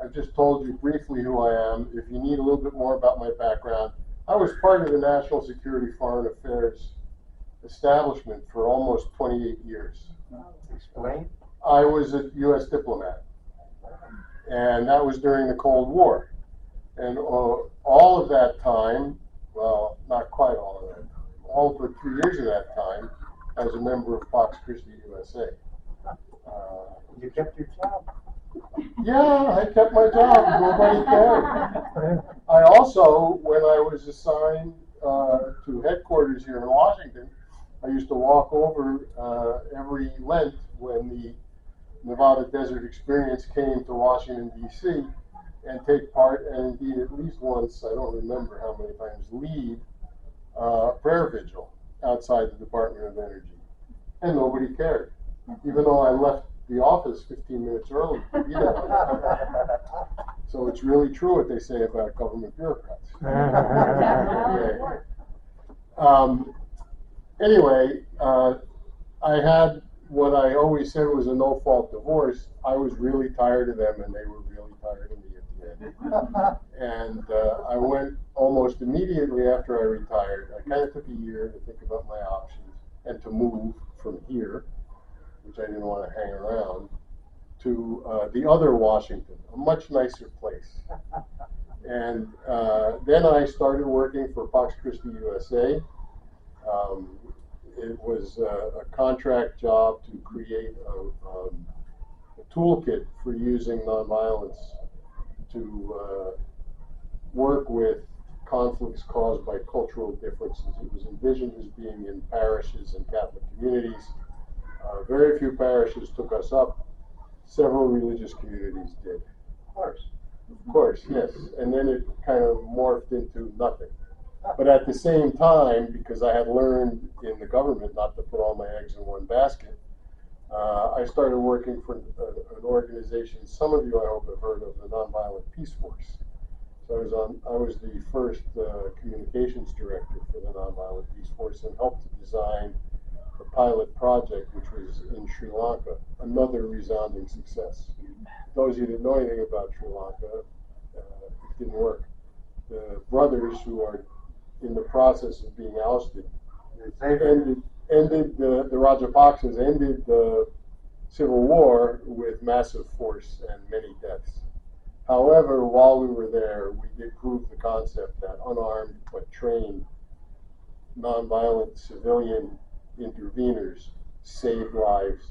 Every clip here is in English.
I've just told you briefly who I am. If you need a little bit more about my background, I was part of the National Security Foreign Affairs establishment for almost 28 years. Explain. I was a U.S. diplomat, and that was during the Cold War. And all of that time, well, not quite all of that time, all but 3 years of that time, I was a member of Pax Christi USA. You kept your job. Yeah, I kept my job. Nobody cared. I also, when I was assigned to headquarters here in Washington, I used to walk over every Lent when the Nevada Desert Experience came to Washington, D.C., and take part, and indeed at least once, I don't remember how many times, lead prayer vigil outside the Department of Energy. And nobody cared, even though I left the office 15 minutes early to be there. So it's really true what they say about government bureaucrats. Anyway, I had what I always said was a no-fault divorce. I was really tired of them, and they were really tired of me at the end. And I went almost immediately after I retired. I kind of took a year to think about my options and to move from here, which I didn't want to hang around, to the other Washington, a much nicer place. And then I started working for Pax Christi USA. It was a contract job to create a toolkit for using nonviolence to work with conflicts caused by cultural differences. It was envisioned as being in parishes and Catholic communities. Very few parishes took us up. Several religious communities did. Of course, yes. And then it kind of morphed into nothing. But at the same time, because I had learned in the government not to put all my eggs in one basket, I started working for an organization some of you I hope have heard of, the Nonviolent Peace Force. So I was the first communications director for the Nonviolent Peace Force and helped to design a pilot project which was in Sri Lanka, another resounding success. Those of you who didn't know anything about Sri Lanka, it didn't work. The brothers who are in the process of being ousted ended the Rajapaksas ended the civil war with massive force and many deaths. However, while we were there, we did prove the concept that unarmed but trained nonviolent civilian interveners saved lives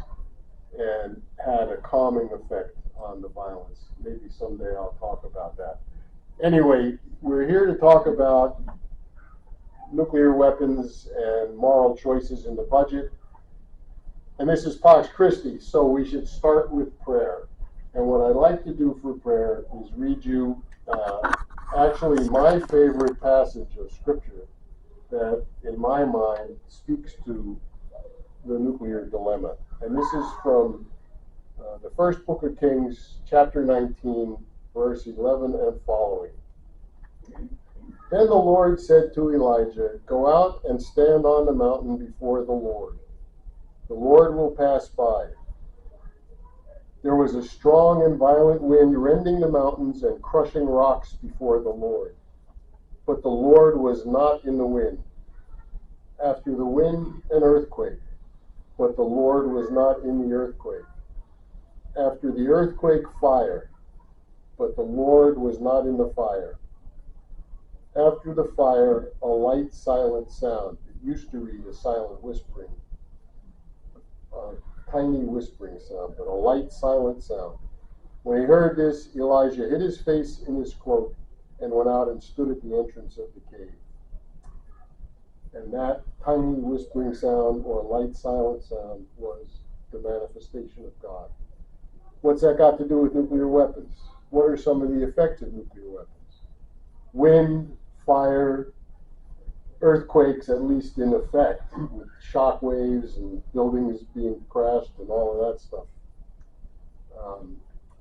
and had a calming effect on the violence. Maybe someday I'll talk about that. Anyway, we're here to talk about nuclear weapons and moral choices in the budget. And this is Pax Christi, so we should start with prayer. And what I'd like to do for prayer is read you actually my favorite passage of scripture that, in my mind, speaks to the nuclear dilemma. And this is from the first book of Kings, chapter 19, verse 11 and following. Then the Lord said to Elijah, "Go out and stand on the mountain before the Lord. The Lord will pass by." There was a strong and violent wind rending the mountains and crushing rocks before the Lord. But the Lord was not in the wind. After the wind, an earthquake. But the Lord was not in the earthquake. After the earthquake, fire. But the Lord was not in the fire. After the fire, a light, silent sound. It used to read a silent whispering. A tiny whispering sound, but a light, silent sound. When he heard this, Elijah hid his face in his cloak and went out and stood at the entrance of the cave. And that tiny whispering sound or light, silent sound was the manifestation of God. What's that got to do with nuclear weapons? What are some of the effects of nuclear weapons? Wind, fire, earthquakes, at least in effect, with shock waves and buildings being crashed and all of that stuff.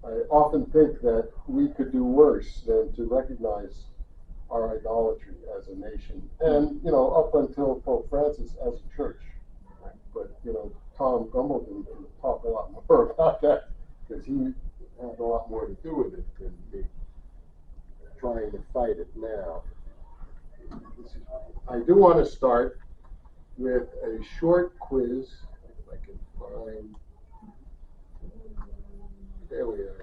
I often think that we could do worse than to recognize our idolatry as a nation, and up until Pope Francis as a church. But Tom Gumbleton can talk a lot more about that because he have a lot more to do with it than me trying to fight it now. I do want to start with a short quiz, if I can find. There we are.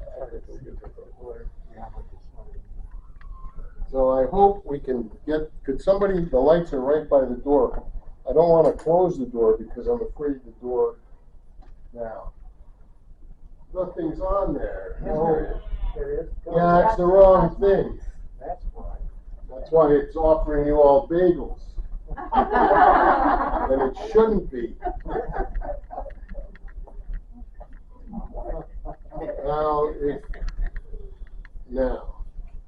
So I hope we can get, could somebody, the lights are right by the door. I don't want to close the door because I'm afraid the door now. Nothing's on there. No. Yeah, it's the wrong thing. That's why. That's why it's offering you all bagels. And it shouldn't be. Now,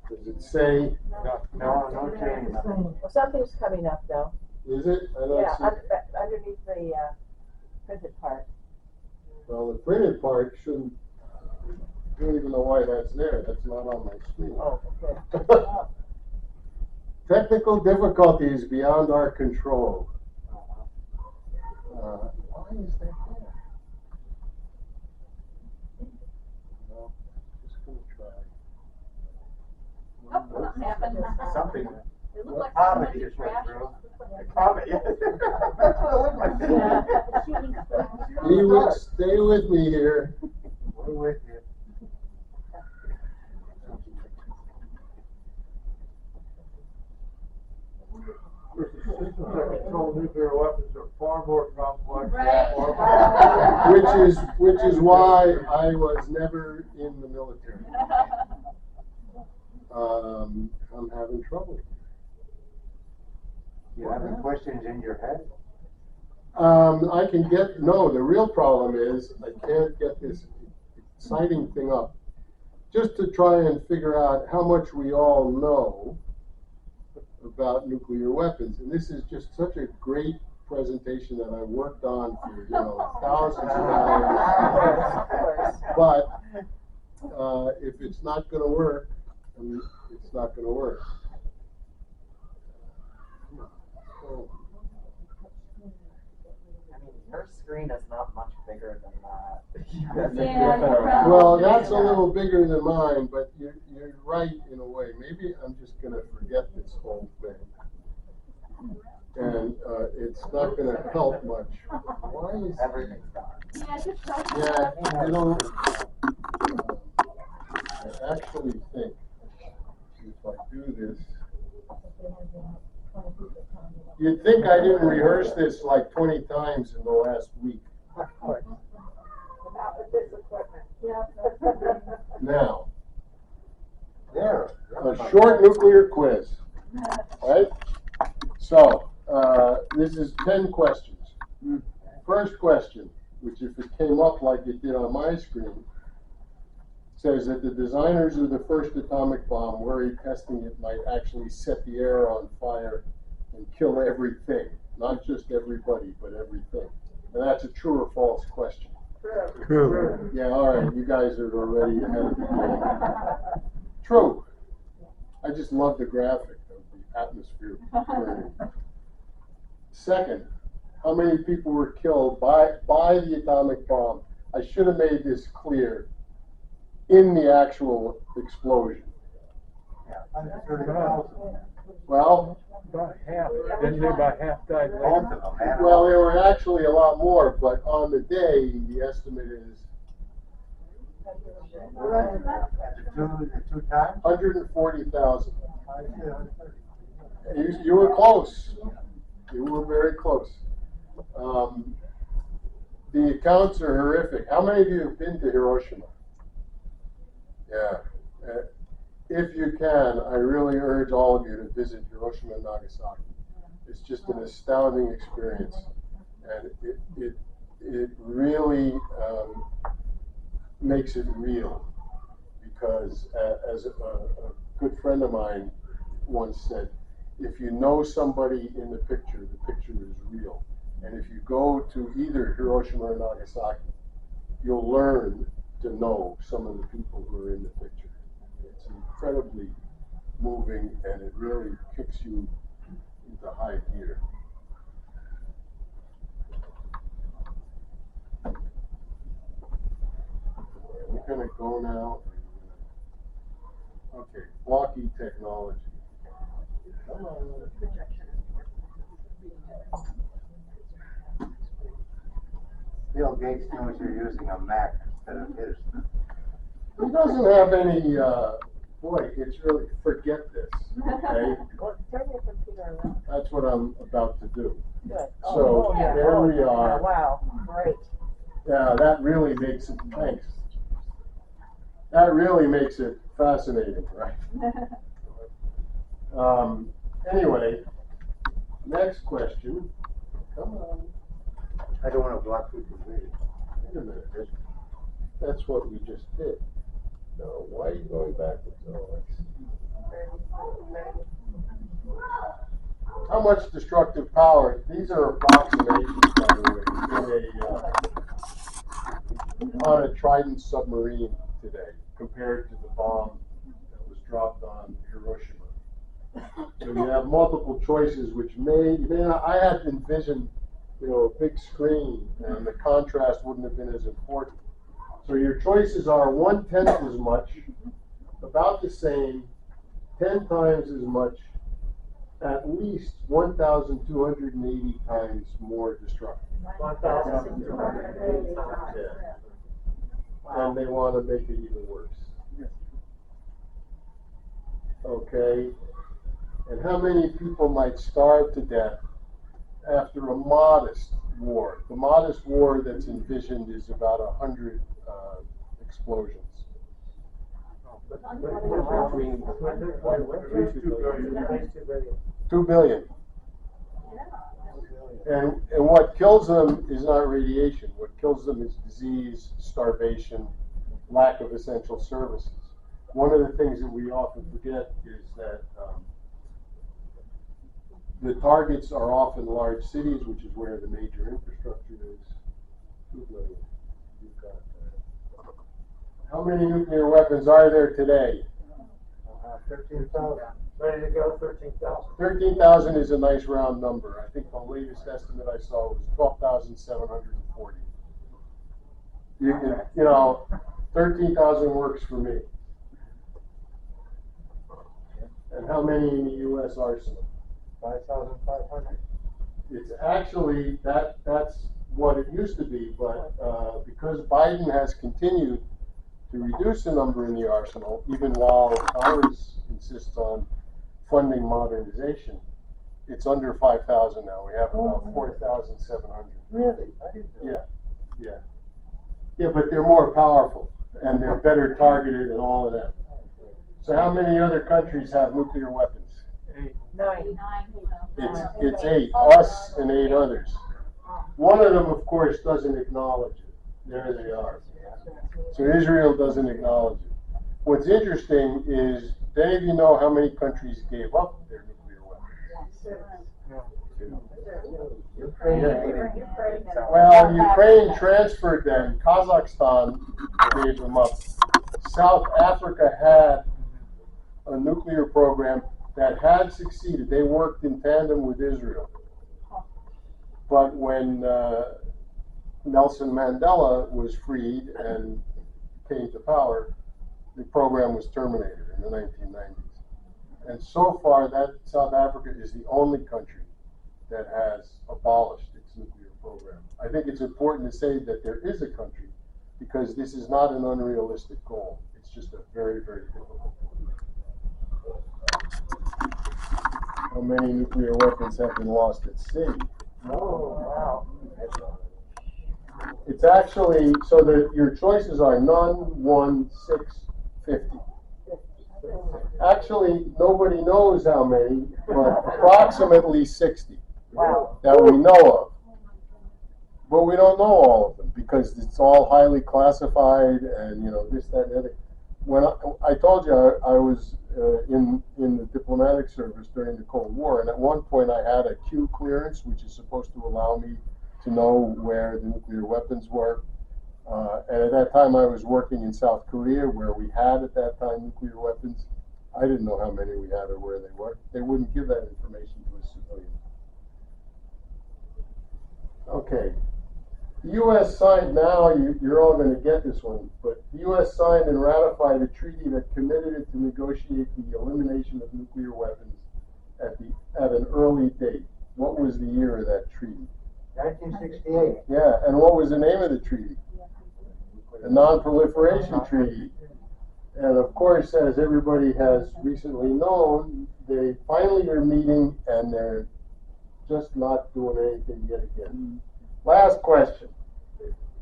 does it say, No change. Well, something's coming up though. is it? I don't Yeah, see. underneath the printed part. Well, the printed part shouldn't, I don't even know why that's there. That's not on my screen. Oh, okay. Technical difficulties beyond our control. Why is that there? No, just gonna try. Oh, something happened. Something. It looked like Comet somebody just went crashed. through. A comet, yeah. Stay with me here. We're with you. Control nuclear weapons are far more complex. Right. Which is why I was never in the military. I'm having trouble. You having questions in your head? I can get, no, the real problem is I can't get this exciting thing up. Just to try and figure out how much we all know about nuclear weapons. And this is just such a great presentation that I worked on for, thousands of hours. But if it's not going to work, it's not going to work. I mean, your screen is not much bigger than that. Yeah. Well, that's a little bigger than mine, but you're right in a way. Maybe I'm just going to forget this whole thing. And it's not going to help much. Why is Everything's gone. Yeah, just try to. Yeah, I actually think if I do this, you'd think I didn't rehearse this like 20 times in the last week. Not with this equipment. Yeah. Now, There. a short nuclear quiz, right? So, this is 10 questions. First question, which if it came up like it did on my screen, says that the designers of the first atomic bomb worried testing it might actually set the air on fire and kill everything. Not just everybody, but everything. And that's a true or false question. True. Yeah, all right, you guys are already ahead of the game. True. I just love the graphic of the atmosphere burning. Second, how many people were killed by the atomic bomb? I should have made this clear in the actual explosion. Yeah, 130,000. Well, About half, didn't they about half died Both later? of them, man. well, there were actually a lot more, but on the day, the estimate is The two times? 140,000. I said 130. You were close. You were very close. The accounts are horrific. How many of you have been to Hiroshima? Yeah. If you can, I really urge all of you to visit Hiroshima and Nagasaki. It's just an astounding experience, and it really makes it real. Because as a good friend of mine once said, if you know somebody in the picture is real. And if you go to either Hiroshima or Nagasaki, you'll learn to know some of the people who are in the picture. It's incredibly moving, and it really kicks you into high gear. gonna go now? Okay, blocky technology. Come on. Bill Gates knows you're using a Mac instead of his. He doesn't have any, boy, it's really, forget this, okay? Well, turn your computer around. That's what I'm about to do. Good. So, yeah. there Oh, we yeah. are. Wow, great. Yeah, that really makes it, thanks. That really makes it fascinating, right? Anyway, next question. Come on. I don't want to block people's vision. Wait a minute. That's what we just did. No, why are you going backwards? Oh, how much destructive power? These are approximations, by the way, on a Trident submarine today, compared to the bomb that was dropped on Hiroshima. So you have multiple choices, which I had envisioned, a big screen, and the contrast wouldn't have been as important. So your choices are 1/10 as much, about the same, 10 times as much, at least 1,280 times more destructive. 1,280 times. Yeah. And they want to make it even worse. Okay. And how many people might starve to death after a modest war? The modest war that's envisioned is about 100 explosions. 2 billion. And what kills them is not radiation. What kills them is disease, starvation, lack of essential services. One of the things that we often forget is that the targets are often large cities, which is where the major infrastructure is. 2 billion. You've got that. How many nuclear weapons are there today? 13,000. Ready to go, 13,000. 13,000 is a nice round number. I think the latest estimate I saw was 12,740. 13,000 works for me. And how many in the U.S. arsenal? 5,500. It's actually, that's what it used to be, but because Biden has continued to reduce the number in the arsenal, even while Congress insists on funding modernization, it's under 5,000 now. We have about 4,700. Really? I didn't know. Yeah. Yeah, but they're more powerful and they're better targeted and all of that. So how many other countries have nuclear weapons? 9. It's 8, us and 8 others. One of them, of course, doesn't acknowledge it. There they are. So Israel doesn't acknowledge it. What's interesting is, do any of you know how many countries gave up their nuclear weapons? Well, Ukraine transferred them. Kazakhstan gave them up. South Africa had a nuclear program that had succeeded. They worked in tandem with Israel. But when Nelson Mandela was freed and came to power, the program was terminated in the 1990s. And so far, that South Africa is the only country that has abolished its nuclear program. I think it's important to say that there is a country, because this is not an unrealistic goal. It's just a very, very difficult one. How many nuclear weapons have been lost at sea? Oh, wow. It's actually, so that your choices are none, 1, 6, 50. Actually, nobody knows how many, but approximately 60 that we know of. But we don't know all of them because it's all highly classified and, this, that, and the other. When I told you I was in the diplomatic service during the Cold War, and at one point I had a Q clearance, which is supposed to allow me to know where the nuclear weapons were. And at that time I was working in South Korea, where we had at that time nuclear weapons. I didn't know how many we had or where they were. They wouldn't give that information to a civilian. Okay. The U.S. signed, now you're all going to get this one, but the U.S. signed and ratified a treaty that committed it to negotiate the elimination of nuclear weapons at an early date. What was the year of that treaty? 1968. Yeah, and what was the name of the treaty? The Non-Proliferation Treaty. And of course, as everybody has recently known, they finally are meeting and they're just not doing anything yet again. Last question.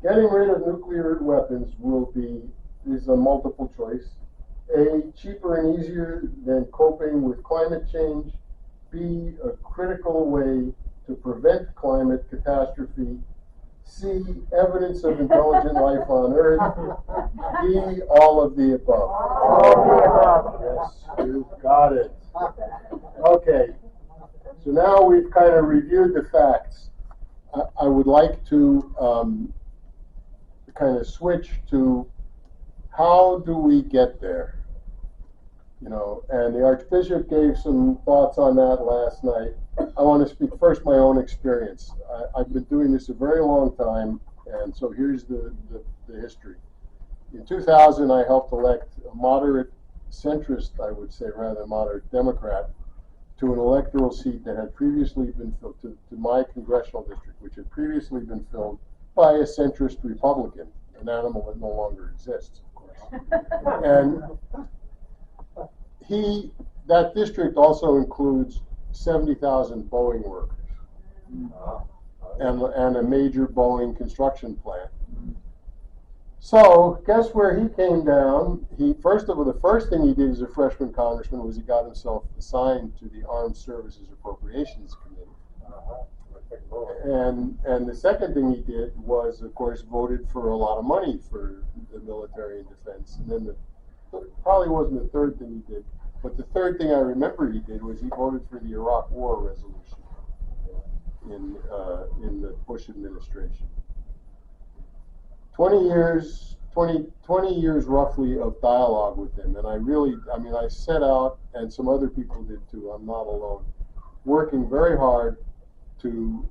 Getting rid of nuclear weapons is a multiple choice. A, cheaper and easier than coping with climate change. B, a critical way to prevent climate catastrophe. C, evidence of intelligent life on Earth. D, all of the above. Yes, you got it. Okay, so now we've kind of reviewed the facts. I would like to kind of switch to how do we get there? You know, and the Archbishop gave some thoughts on that last night. I want to speak first my own experience. I've been doing this a very long time, and so here's the history. In 2000, I helped elect a moderate centrist, I would say, rather than moderate Democrat, to an electoral seat that had previously been filled, to my congressional district, which had previously been filled by a centrist Republican, an animal that no longer exists, of course. And that district also includes 70,000 Boeing workers and a major Boeing construction plant. So guess where he came down? The first thing he did as a freshman congressman was he got himself assigned to the Armed Services Appropriations Committee. And the second thing he did was, of course, voted for a lot of money for the military and defense. And then probably wasn't the third thing he did, but the third thing I remember he did was he voted for the Iraq War resolution in the Bush administration. 20 years roughly of dialogue with him, and I set out, and some other people did too, I'm not alone, working very hard to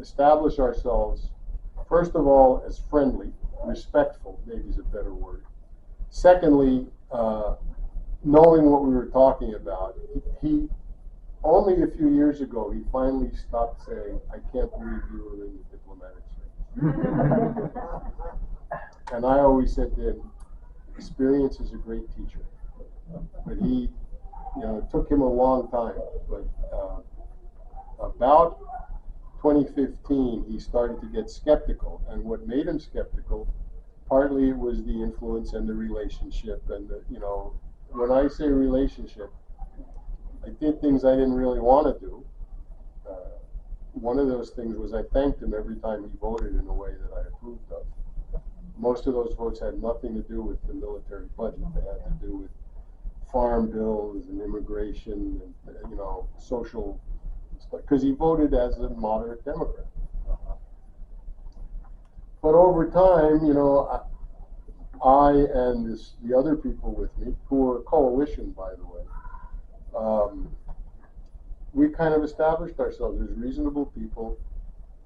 establish ourselves, first of all, as friendly, respectful, maybe is a better word. Secondly, knowing what we were talking about. He only a few years ago, he finally stopped saying, I can't believe you were in the diplomatic service. And I always said to him, experience is a great teacher. But it took him a long time. But about 2015, he started to get skeptical. And what made him skeptical, partly it was the influence and the relationship. And, when I say relationship, I did things I didn't really want to do. One of those things was I thanked him every time he voted in a way that I approved of. Most of those votes had nothing to do with the military budget. They had to do with farm bills and immigration and, social stuff. Because he voted as a moderate Democrat. But over time, I and the other people with me, who were a coalition, by the way, we kind of established ourselves as reasonable people,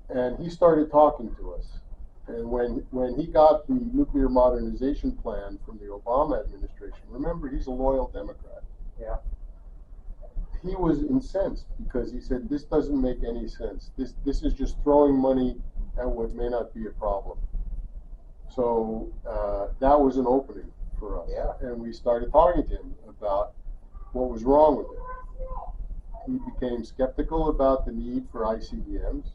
and he started talking to us. And when he got the nuclear modernization plan from the Obama administration, remember, he's a loyal Democrat. Yeah. He was incensed because he said, this doesn't make any sense. This is just throwing money at what may not be a problem. So that was an opening for us. Yeah. And we started talking to him about what was wrong with it. He became skeptical about the need for ICBMs.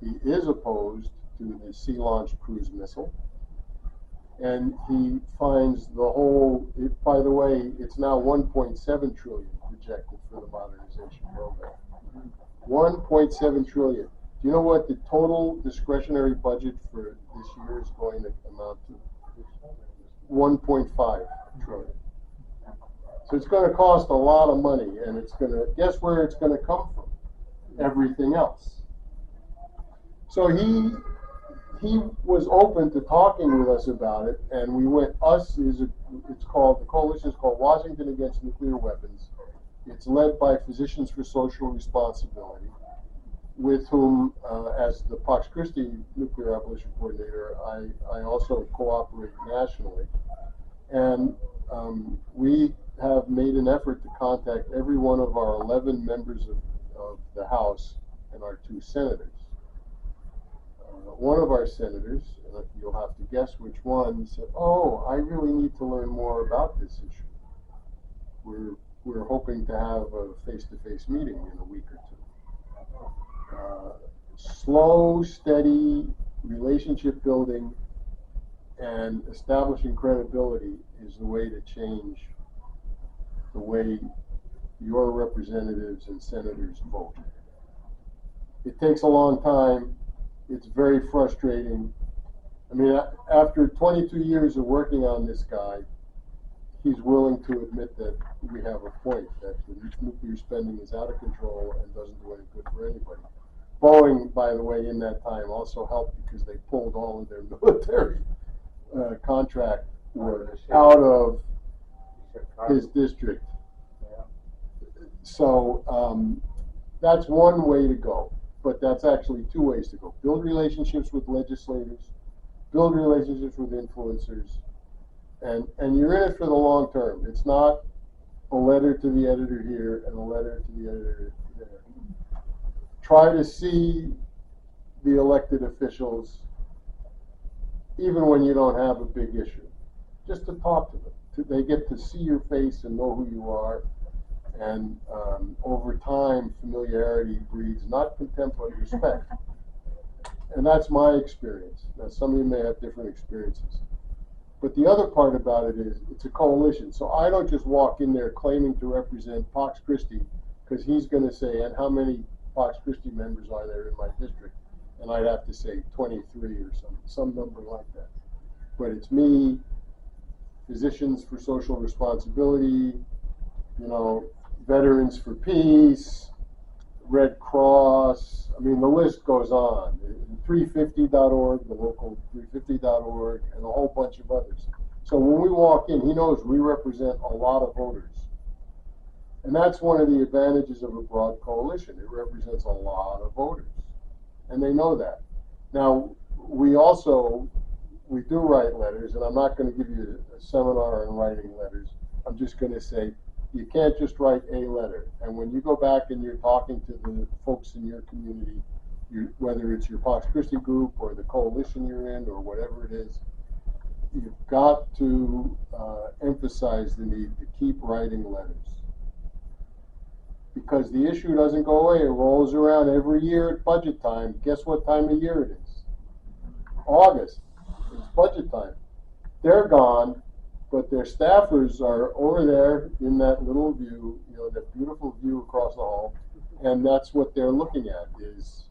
He is opposed to the sea-launched cruise missile. And he finds by the way, it's now 1.7 trillion projected for the modernization program. 1.7 trillion. Do you know what the total discretionary budget for this year is going to amount to? 1.5 trillion. So it's going to cost a lot of money, and guess where it's going to come from? Everything else. So he was open to talking with us about it, and we went. The coalition is called Washington Against Nuclear Weapons. It's led by Physicians for Social Responsibility. with whom, as the Pax Christi Nuclear Abolition Coordinator, I also cooperate nationally. And we have made an effort to contact every one of our 11 members of the House and our 2 senators. One of our senators, you'll have to guess which one, said, "Oh, I really need to learn more about this issue. We're hoping to have a face-to-face meeting in a week or 2." Slow, steady relationship building and establishing credibility is the way to change the way your representatives and senators vote. It takes a long time. It's very frustrating. I mean, after 22 years of working on this guy, he's willing to admit that we have a point, that the nuclear spending is out of control and doesn't do any good for anybody. Boeing, by the way, in that time also helped because they pulled all of their military contract work out of his district. So that's one way to go, but that's actually 2 ways to go. Build relationships with legislators, build relationships with influencers, and you're in it for the long term. It's not a letter to the editor here and a letter to the editor there. Try to see the elected officials even when you don't have a big issue, just to talk to them. They get to see your face and know who you are, and over time, familiarity breeds not contempt but respect. And that's my experience. Now, some of you may have different experiences. But the other part about it is it's a coalition. So I don't just walk in there claiming to represent Pax Christi, because he's going to say, and how many Pax Christi members are there in my district? And I'd have to say 23 or some number like that. But it's me, Physicians for Social Responsibility, Veterans for Peace, Red Cross. I mean, the list goes on. 350.org, the local 350.org, and a whole bunch of others. So when we walk in, he knows we represent a lot of voters. And that's one of the advantages of a broad coalition. It represents a lot of voters. And they know that. Now, we do write letters, and I'm not going to give you a seminar on writing letters. I'm just going to say, you can't just write a letter. And when you go back and you're talking to the folks in your community, whether it's your Pax Christi group or the coalition you're in or whatever it is, you've got to emphasize the need to keep writing letters. Because the issue doesn't go away. It rolls around every year at budget time. Guess what time of year it is? August. It's budget time. They're gone, but their staffers are over there in that little view, that beautiful view across the hall, and that's what they're looking at, is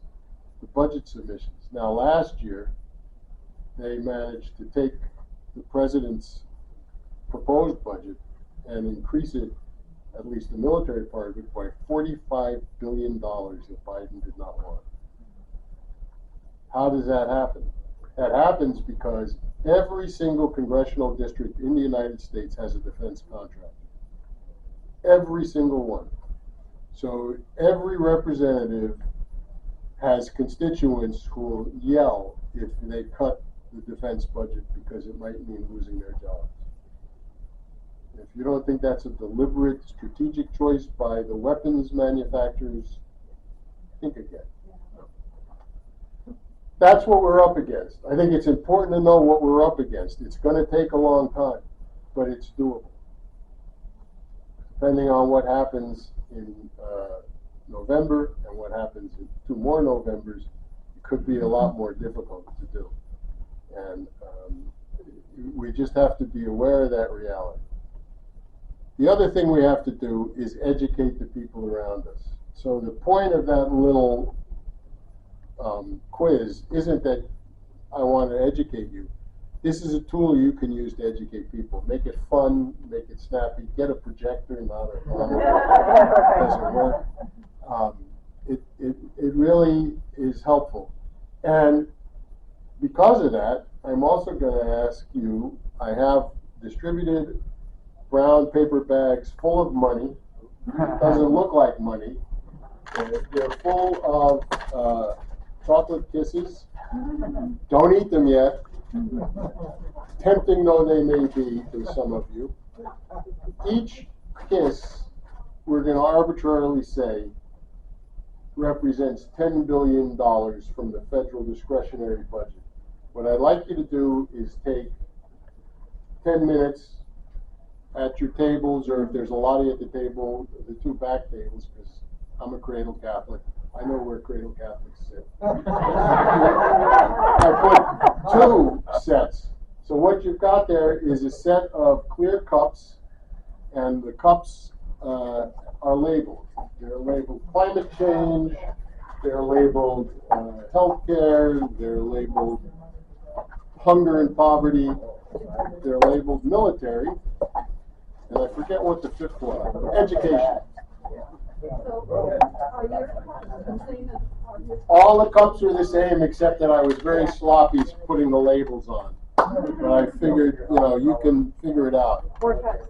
the budget submissions. Now, last year, they managed to take the president's proposed budget and increase it, at least the military part of it, by $45 billion that Biden did not want. How does that happen? That happens because every single congressional district in the United States has a defense contractor. Every single one. So every representative has constituents who will yell if they cut the defense budget because it might mean losing their jobs. If you don't think that's a deliberate strategic choice by the weapons manufacturers, think again. That's what we're up against. I think it's important to know what we're up against. It's going to take a long time, but it's doable. Depending on what happens in November and what happens in 2 more Novembers, it could be a lot more difficult to do. And we just have to be aware of that reality. The other thing we have to do is educate the people around us. So the point of that little quiz isn't that I want to educate you. This is a tool you can use to educate people. Make it fun, make it snappy. Get a projector, not a it doesn't work. It really is helpful. And because of that, I'm also going to ask you, I have distributed brown paper bags full of money. It doesn't look like money. They're full of chocolate kisses. Don't eat them yet. Tempting though they may be to some of you. Each kiss, we're going to arbitrarily say, represents $10 billion from the federal discretionary budget. What I'd like you to do is take 10 minutes at your tables, or if there's a lot of you at the table, the two back tables, because I'm a cradle Catholic. I know where cradle Catholics sit. I put 2 sets. So what you've got there is a set of clear cups, and the cups are labeled. They're labeled climate change, they're labeled healthcare, they're labeled hunger and poverty, they're labeled military, and I forget what the 5th one, education. All the cups are the same, except that I was very sloppy putting the labels on. But I figured, you can figure it out. 4 cups.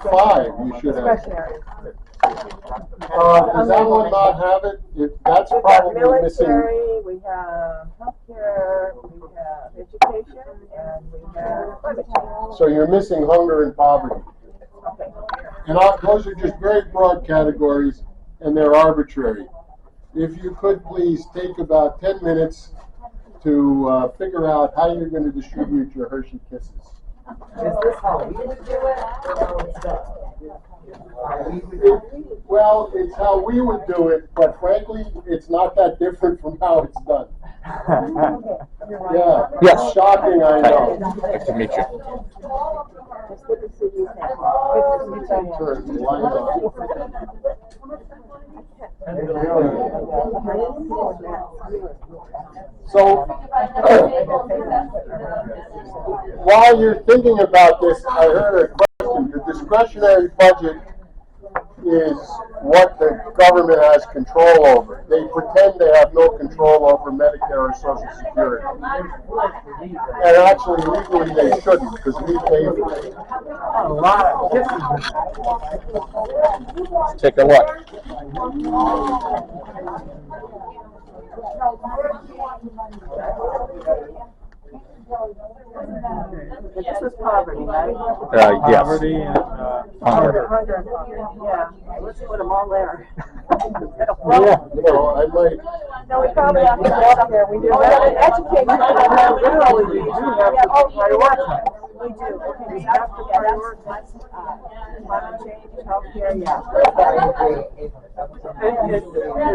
5 you should have. Discretionary. Does that one not have it? That's We've got probably missing. military, we have healthcare, we have education, and we have climate change. So you're missing hunger and poverty. Okay. And those are just very broad categories, and they're arbitrary. If you could please take about 10 minutes to figure out how you're going to distribute your Hershey Kisses. Is this how we would do it? Or how it's done? Well, it's how we would do it, but frankly, it's not that different from how it's done. Yeah. Yes. Shocking, I know. Nice to meet you. It's good to see you. Turn the light on. So, while you're thinking about this, I heard a question. The discretionary budget is what the government has control over. They pretend they have no control over Medicare or Social Security. And actually, legally, they shouldn't, because we pay for it. A lot of kisses. Let's take a look. This was poverty, right? Yes. Poverty and Hunger. Hunger and poverty, yeah. Let's put them all there. Yeah, I might. No, we probably have to go there. We do that. Education. Literally, you do have to prioritize. We do. Okay, we have to prioritize climate change, healthcare, yeah. And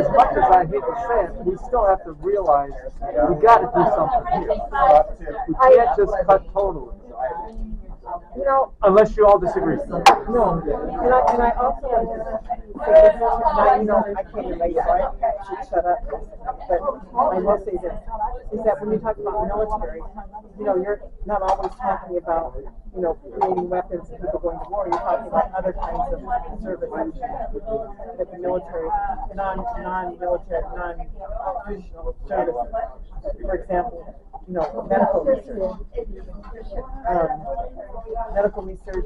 as much as I hate to say it, we still have to realize we got to do something here. We can't just cut totally. You know, Unless you all disagree. no, and I also say this, now, I can't relate, so I should shut up. But I will say this, is that when you talk about military, you're not always talking about, creating weapons and people going to war. You're talking about other kinds of services that the military, non-military, non-traditional services. For example, medical research. Medical research,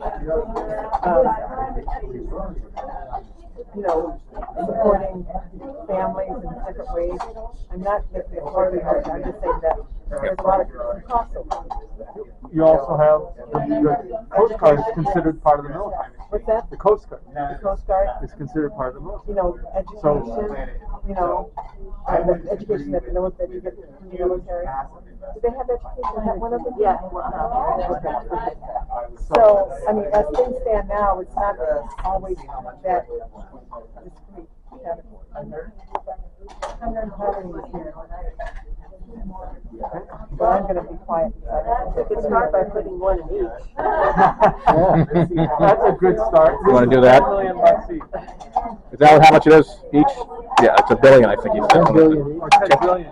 supporting families in different ways. I'm not making it hard, I'm just saying that there's a lot of costs. You also have the Coast Guard is considered part of the military. What's that? The Coast Guard The Coast Guard, is considered part of the military. education, the education that you get from the military. Do they have education? Is that one of them? Yeah. Okay. So, as things stand now, it's not always that discrete category. But I'm going to be quiet. You could start by putting one in each. That's a good start. You want to do that? $1 million bucks each. Is that how much it is each? Yeah, it's $1 billion, I think you said. Or 10 billion.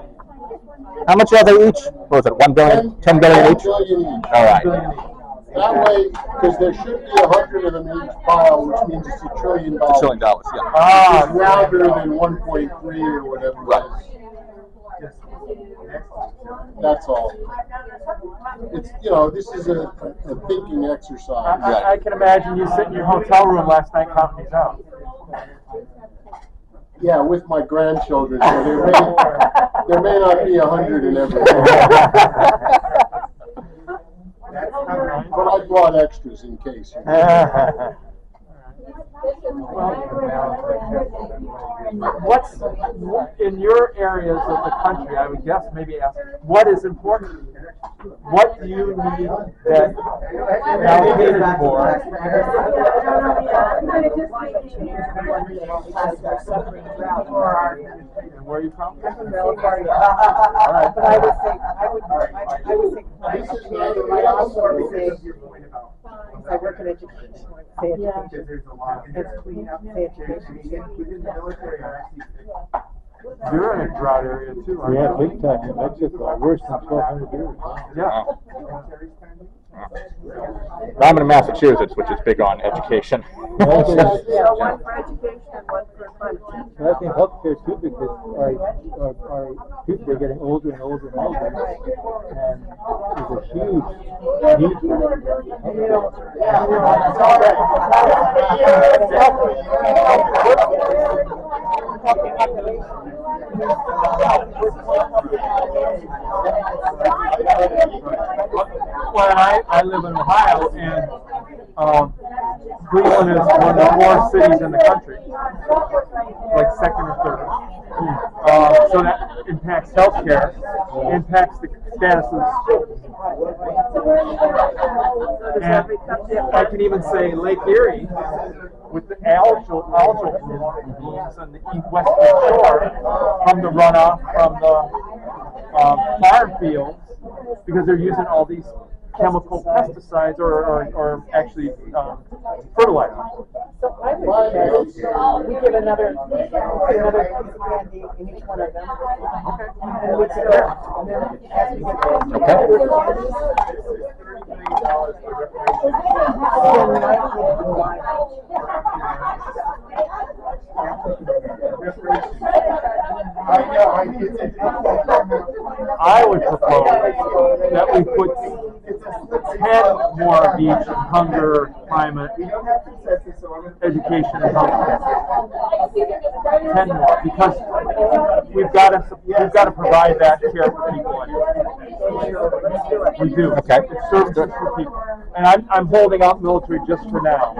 How much are they each? What was it, $1 billion? $10 billion each? All right. That way, because there should be 100 of them in each pile, which means it's $1 trillion. $1 trillion, yeah. Ah, rounder than 1.3 or whatever. Right. That's all. It's this is a thinking exercise. I can imagine you sitting in your hotel room last night counting these out. Yeah, with my grandchildren, so there may not be 100 in every home. But I brought extras in case. What's in your areas of the country? I would guess maybe ask what is important. What do you need that allocated for? And where are you from? I'm from Mele. All right. But I would say my also would say, I work in education. Say education. It's clean up. Say education. You're in a drought area too, aren't you? Yeah, big time. That's just worse than 1,200 years. Yeah. I'm in Massachusetts, which is big on education. Yeah, one for education and one for climate change. And I think healthcare too, because our people are getting older and older and older, and there's a huge need for Well, I live in Ohio, and Cleveland is one of the 4 cities in the country, like second or third. So that impacts healthcare, impacts the status of the schools. And I can even say Lake Erie, with the algal blooms on the western shore, from the runoff from the farm fields, because they're using all these chemical pesticides or actually fertilizers. So I would suggest we give another piece of candy in each one of them. Okay. And we can go, and then as we get closer to Okay. the candies, then might give the wine. I would propose that we put 10 more of each in hunger, climate, education, and healthcare. 10 more, because we've got to provide that care for people. We do. Okay. It's services for people, and I'm holding out military just for now.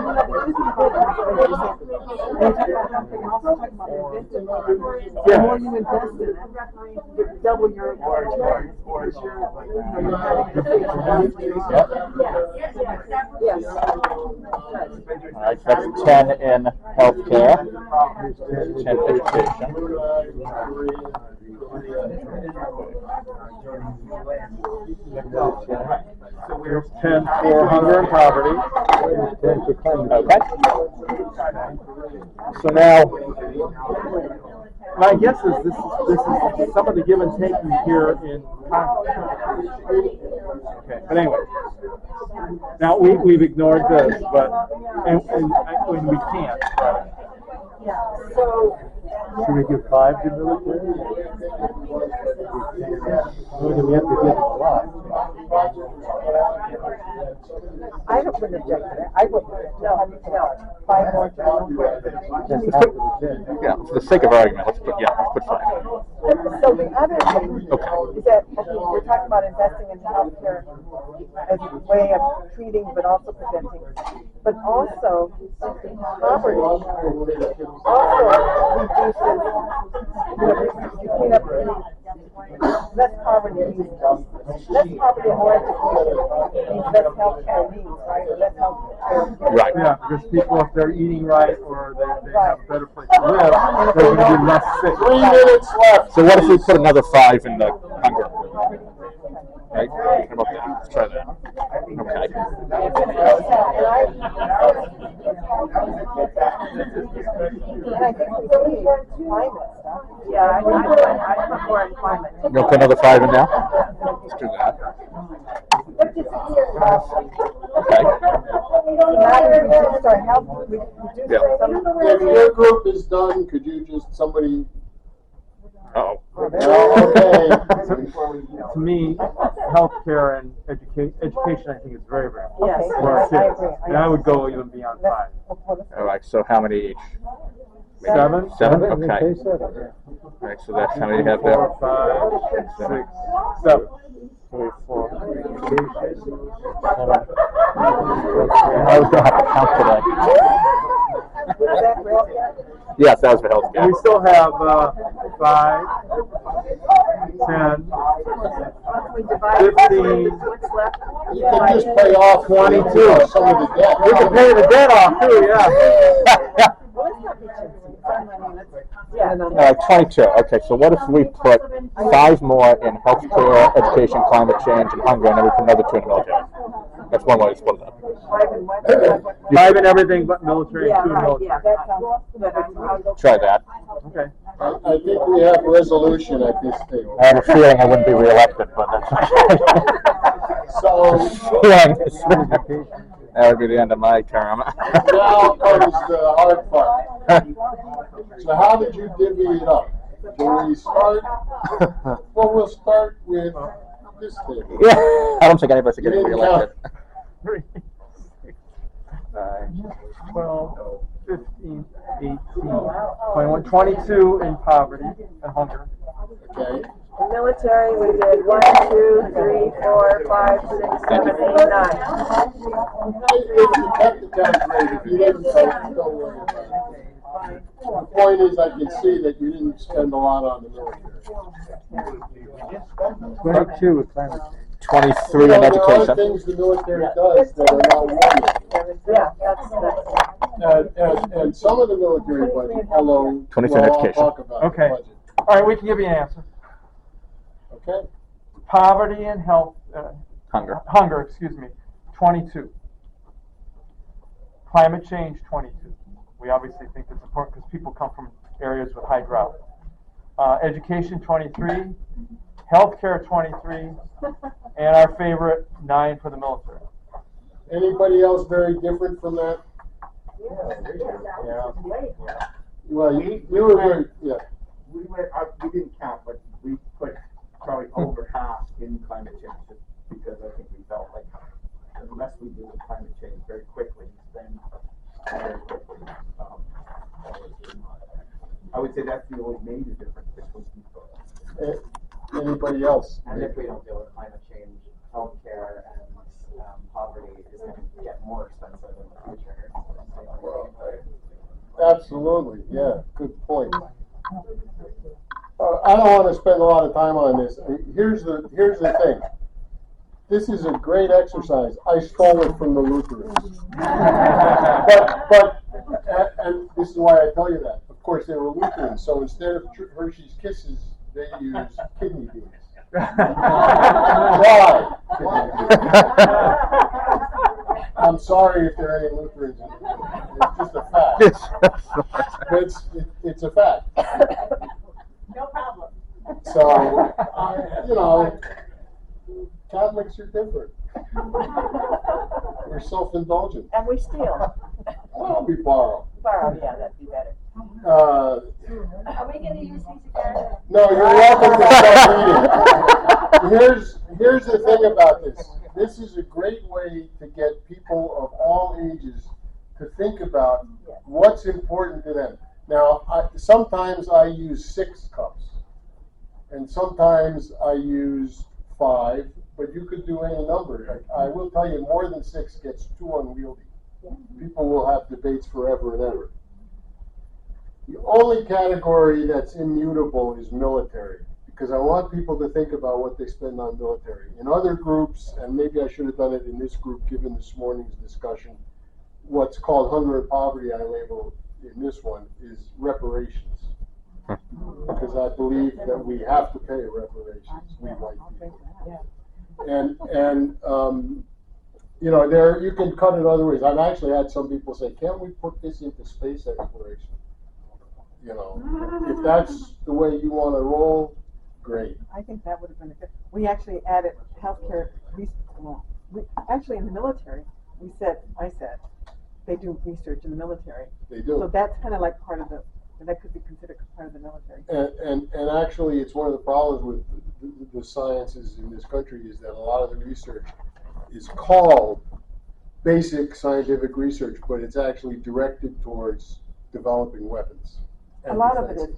The more you invest in it, you double your returns because you're having to Yes. All right, that's 10 in healthcare, 10 education. So we're 10 for hunger and poverty. Okay. So now, My guess is this is some of the give and take you hear in Congress. Okay, but anyway, now we've ignored this, but and when we can't. But, So, Should we give 5 to military? Or do we have to give a lot? I wouldn't object to that. I wouldn't. No. 5 more That's half of the 10. yeah, for the sake of argument, let's put 5. So the other thing is that we're talking about investing in healthcare as a way of treating but also preventing. But also, poverty also reduces, you clean up less poverty means less poverty and more education means less healthcare needs, right? Or less healthcare. Right. yeah, because people, if they're eating right or they have a better place to live, they're going to be less sick. 3 minutes left. So what if we put another 5 in the hunger? Right? How about that? Let's try that. Okay. And I think we need climate stuff. Yeah, I put more in climate. You gonna put another 5 in now? Let's do that. Okay. Now we reduced our health, we reduced Yeah. some. If your group is done, could you just, somebody, Uh-oh. okay. To me, healthcare and education, I think is very, very important Yes, for our I kids. agree. And I would go even beyond 5. All right, so how many each? Seven? Seven? Seven, Okay. say seven, yeah. All right, so that's how many you have there? 4, 5, 6, 7. 3, 4. I was gonna have to count today. Yes, that was for And healthcare. we still have 5, 10, 15. You can just pay off 22. some of the debt. We can pay the debt off too, yeah. Yeah. 22. Okay, so what if we put 5 more in healthcare, education, climate change, and hunger, and then we put another 2 in the military? That's one way to split it up. 5 in everything but military, and 2 in military. Yeah, that sounds good. Try that. Okay. I think we have resolution at this table. I have a feeling I wouldn't be reelected, but that's So that would be the end of my term. now comes the hard part. So how did you divvy it up? Can we start? Well, we'll start with this table. Yeah, I don't think anybody's getting reelected. 3, 6, 9, 12, 15, 18, 21, 22 in poverty and hunger. Okay. The military, we did 1, 2, 3, 4, 5, 6, 7, 8, 9. If you kept the tax rate, if you didn't, don't worry about it. The point is, I can see that you didn't spend a lot on the military. 22 with climate change. 23 in There are other education. things the military does that are not one. Yeah, And some of the military budget, although, 23 well, I'll education. talk about the Okay. budget. All right, we can give you an answer. Okay? Poverty and health, Hunger. 22. Climate change, 22. We obviously think that's important because people come from areas with high drought. Education, 23. Healthcare, 23. And our favorite, 9 for the military. Anybody else very different from that? Yeah. Well, you were very, yeah. We didn't count, but we put probably over half in climate change, just because I think we felt like unless we do the climate change very quickly, then very quickly, I would say that's the only major difference between people. Anybody else? And if we don't deal with climate change, healthcare and poverty is going to get more expensive in the future. Absolutely, yeah, good point. I don't want to spend a lot of time on this. Here's the thing. This is a great exercise. I stole it from the Lutherans. And this is why I tell you that. Of course, they were Lutherans, so instead of Hershey's Kisses, they use kidney beans. Why? I'm sorry if there are any Lutherans. It's just a fact. It's a fact. No problem. So, Catholics are different. We're self-indulgent. And we steal. Well, we borrow. Borrow, yeah, that'd be better. Are we gonna use these again? No, you're welcome to start reading. Here's the thing about this. This is a great way to get people of all ages to think about what's important to them. Now, sometimes I use 6 cups, and sometimes I use 5, but you could do any number. I will tell you, more than 6 gets too unwieldy. People will have debates forever and ever. The only category that's immutable is military, because I want people to think about what they spend on military. In other groups, and maybe I should have done it in this group given this morning's discussion, what's called hunger and poverty, I label in this one, is reparations. Because I believe that we have to pay reparations, we white people. And there you can cut it other ways. I've actually had some people say, can't we put this into space exploration? If that's the way you want to roll, great. I think that would have been a good. We actually added healthcare. Actually in the military, I said, they do research in the military. They do. So that's kind of like part of that could be considered part of the military. And actually, it's one of the problems with the sciences in this country is that a lot of the research is called basic scientific research, but it's actually directed towards developing weapons. A lot of it is,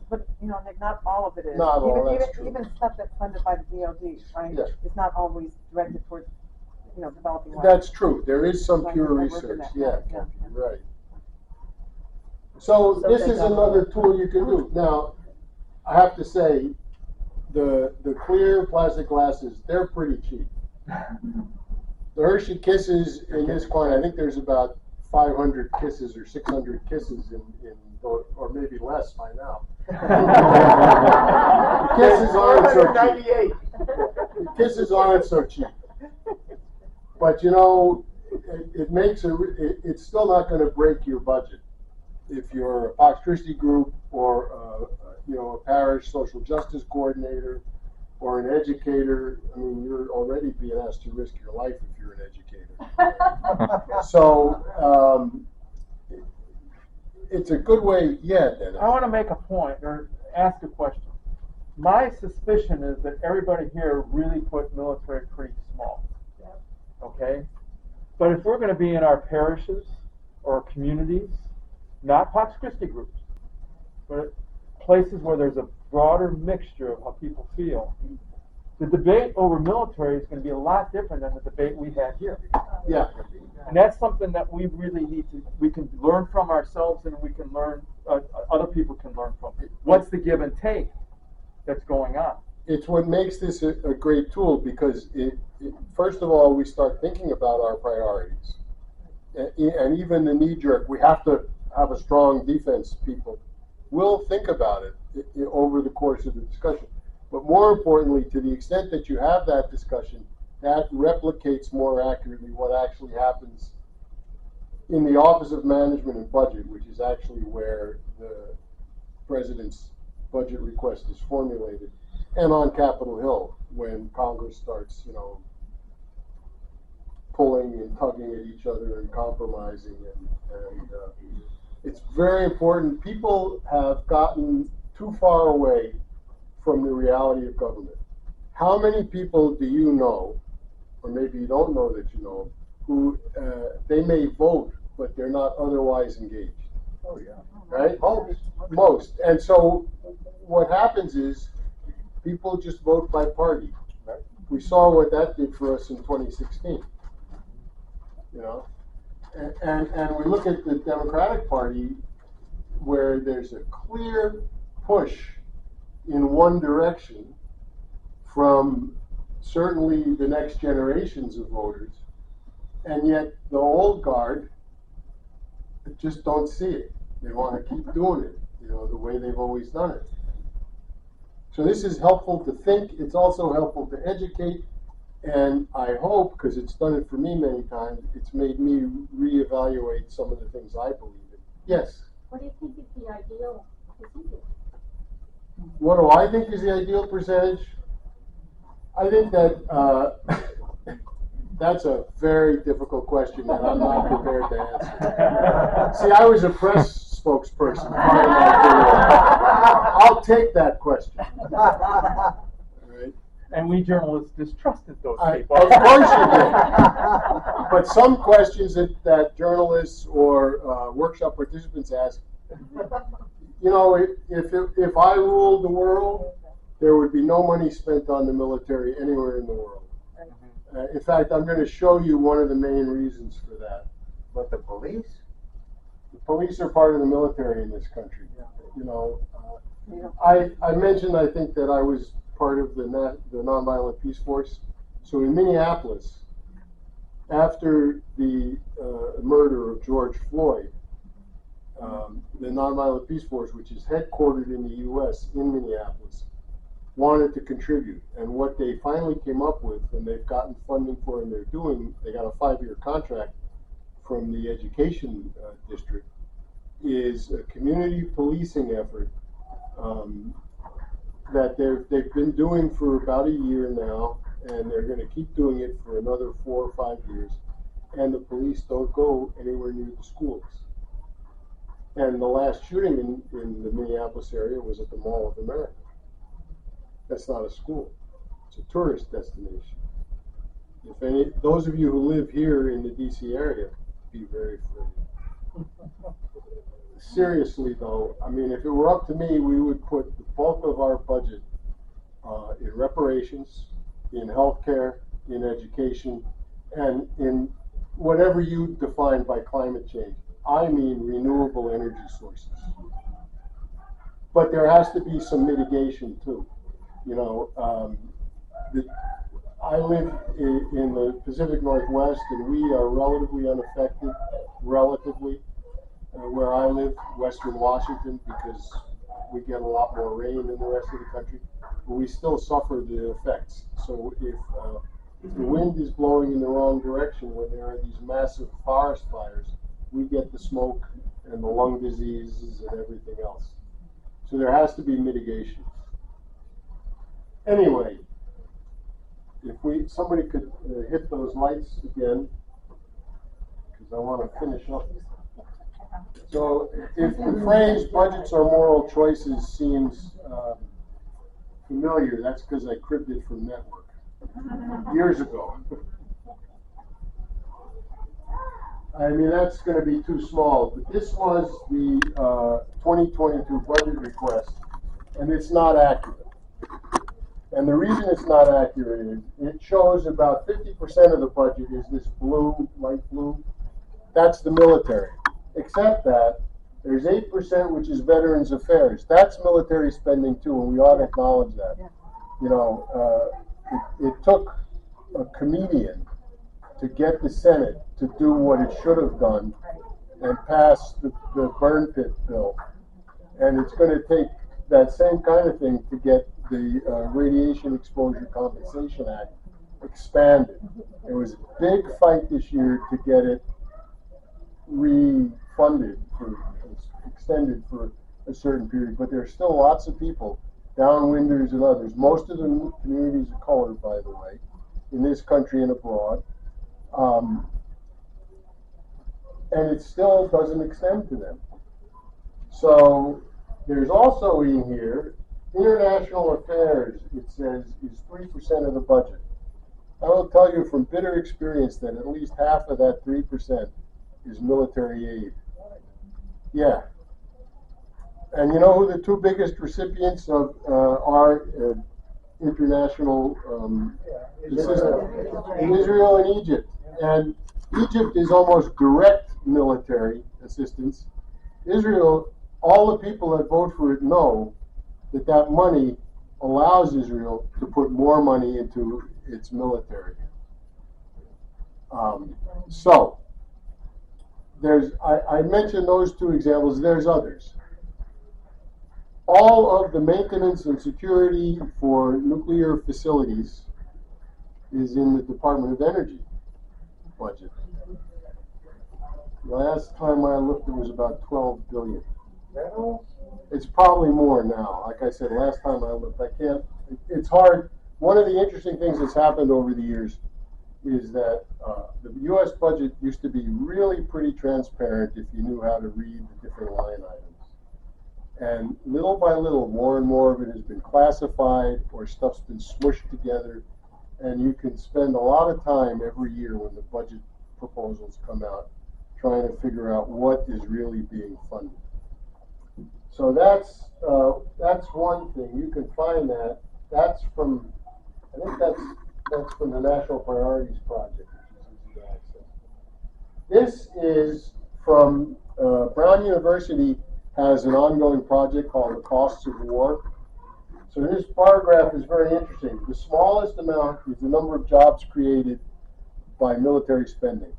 but Nick, not all of it is. Not all, Even, that's true. even stuff that's funded by the DOD, right? Yeah. Is not always directed towards, developing. That's true. There is some Like, pure I work in research, that, yeah, yeah. you're right. So this is another tool you can do. Now, I have to say, the clear plastic glasses, they're pretty cheap. The Hershey Kisses in this coin, I think there's about 500 kisses or 600 kisses or maybe less by now. Kisses aren't so cheap. 498. Kisses aren't so cheap. But it makes it's still not going to break your budget. If you're a Fox Christi group or a parish social justice coordinator or an educator, I mean, you're already being asked to risk your life if you're an educator. So it's a good way. Yeah, Dennis. I want to make a point or ask a question. My suspicion is that everybody here really put military pretty small. Okay? But if we're going to be in our parishes or communities, not Fox Christi groups, but places where there's a broader mixture of how people feel, the debate over military is going to be a lot different than the debate we had here. Yeah. And that's something that we really we can learn from ourselves, and we can learn, other people can learn from. What's the give and take that's going on? It's what makes this a great tool, because first of all, we start thinking about our priorities. And even the knee-jerk, we have to have a strong defense, people will think about it over the course of the discussion. But more importantly, to the extent that you have that discussion, that replicates more accurately what actually happens in the Office of Management and Budget, which is actually where the President's budget request is formulated, and on Capitol Hill, when Congress starts, pulling and tugging at each other and compromising, and it's very important. People have gotten too far away from the reality of government. How many people do you know, or maybe you don't know that you know, who they may vote, but they're not otherwise engaged? Oh, yeah. Right? Most. And so what happens is people just vote by party. Right? We saw what that did for us in 2016. And we look at the Democratic Party, where there's a clear push in one direction from certainly the next generations of voters, and yet the old guard just don't see it. They want to keep doing it, the way they've always done it. So this is helpful to think. It's also helpful to educate. And I hope, because it's done it for me many times, it's made me reevaluate some of the things I believe in. Yes? What do you think is the ideal percentage? What do I think is the ideal percentage? I think that that's a very difficult question that I'm not prepared to answer. See, I was a press spokesperson part of my career. I'll take that question. All right? And we journalists distrusted those people. Of course you did. But some questions that journalists or workshop participants ask, if I ruled the world, there would be no money spent on the military anywhere in the world. In fact, I'm going to show you one of the main reasons for that. But the police? The police are part of the military in this country. I mentioned, I think, that I was part of the Nonviolent Peace Force. So in Minneapolis, after the murder of George Floyd, the Nonviolent Peace Force, which is headquartered in the U.S. in Minneapolis, wanted to contribute. And what they finally came up with, and they've gotten funding for, and they got a 5-year contract from the education district, is a community policing effort that they've been doing for about a year now, and they're going to keep doing it for another 4 or 5 years. And the police don't go anywhere near the schools. And the last shooting in the Minneapolis area was at the Mall of America. That's not a school. It's a tourist destination. Those of you who live here in the DC area, be very afraid. seriously though, I mean, if it were up to me, we would put the bulk of our budget in reparations, in healthcare, in education, and in whatever you define by climate change. I mean renewable energy sources. But there has to be some mitigation too. You know, I live in the Pacific Northwest, and we are relatively unaffected, where I live, Western Washington, because we get a lot more rain than the rest of the country, but we still suffer the effects. So if the wind is blowing in the wrong direction when there are these massive forest fires, we get the smoke and the lung diseases and everything else. So there has to be mitigation. Anyway, if somebody could hit those lights again, because I want to finish up. So if the phrase budgets are moral choices seems familiar, that's because I cribbed it from Network years ago. I mean, that's going to be too small, but this was the 2022 budget request, and it's not accurate. And the reason it's not accurate is it shows about 50% of the budget is this blue, light blue. That's the military. Except that there's 8% which is Veterans Affairs. That's military spending too, and we ought to acknowledge that. You know, it took a comedian to get the Senate to do what it should have done and pass the burn pit bill. And it's going to take that same kind of thing to get the Radiation Exposure Compensation Act expanded. It was a big fight this year to get it refunded, extended for a certain period, but there are still lots of people, downwinders and others, most of the communities of color, by the way, in this country and abroad, and it still doesn't extend to them. So there's also in here, international affairs, it says, is 3% of the budget. I will tell you from bitter experience that at least half of that 3% is military aid. Yeah. And you know who the two biggest recipients of our international assistance? Israel and Egypt. And Egypt is almost direct military assistance. Israel, all the people that vote for it know that that money allows Israel to put more money into its military. So, I mentioned those two examples, there's others. All of the maintenance and security for nuclear facilities is in the Department of Energy budget. Last time I looked, it was about $12 billion. It's probably more now. Like I said, last time I looked, it's hard. One of the interesting things that's happened over the years is that the U.S. budget used to be really pretty transparent if you knew how to read the different line items. And little by little, more and more of it has been classified, or stuff's been smushed together, and you can spend a lot of time every year when the budget proposals come out trying to figure out what is really being funded. So that's one thing. You can find that. That's from, I think that's from the National Priorities Project, which is easy to access. This is from Brown University has an ongoing project called The Costs of War. So this bar graph is very interesting. The smallest amount is the number of jobs created by military spending.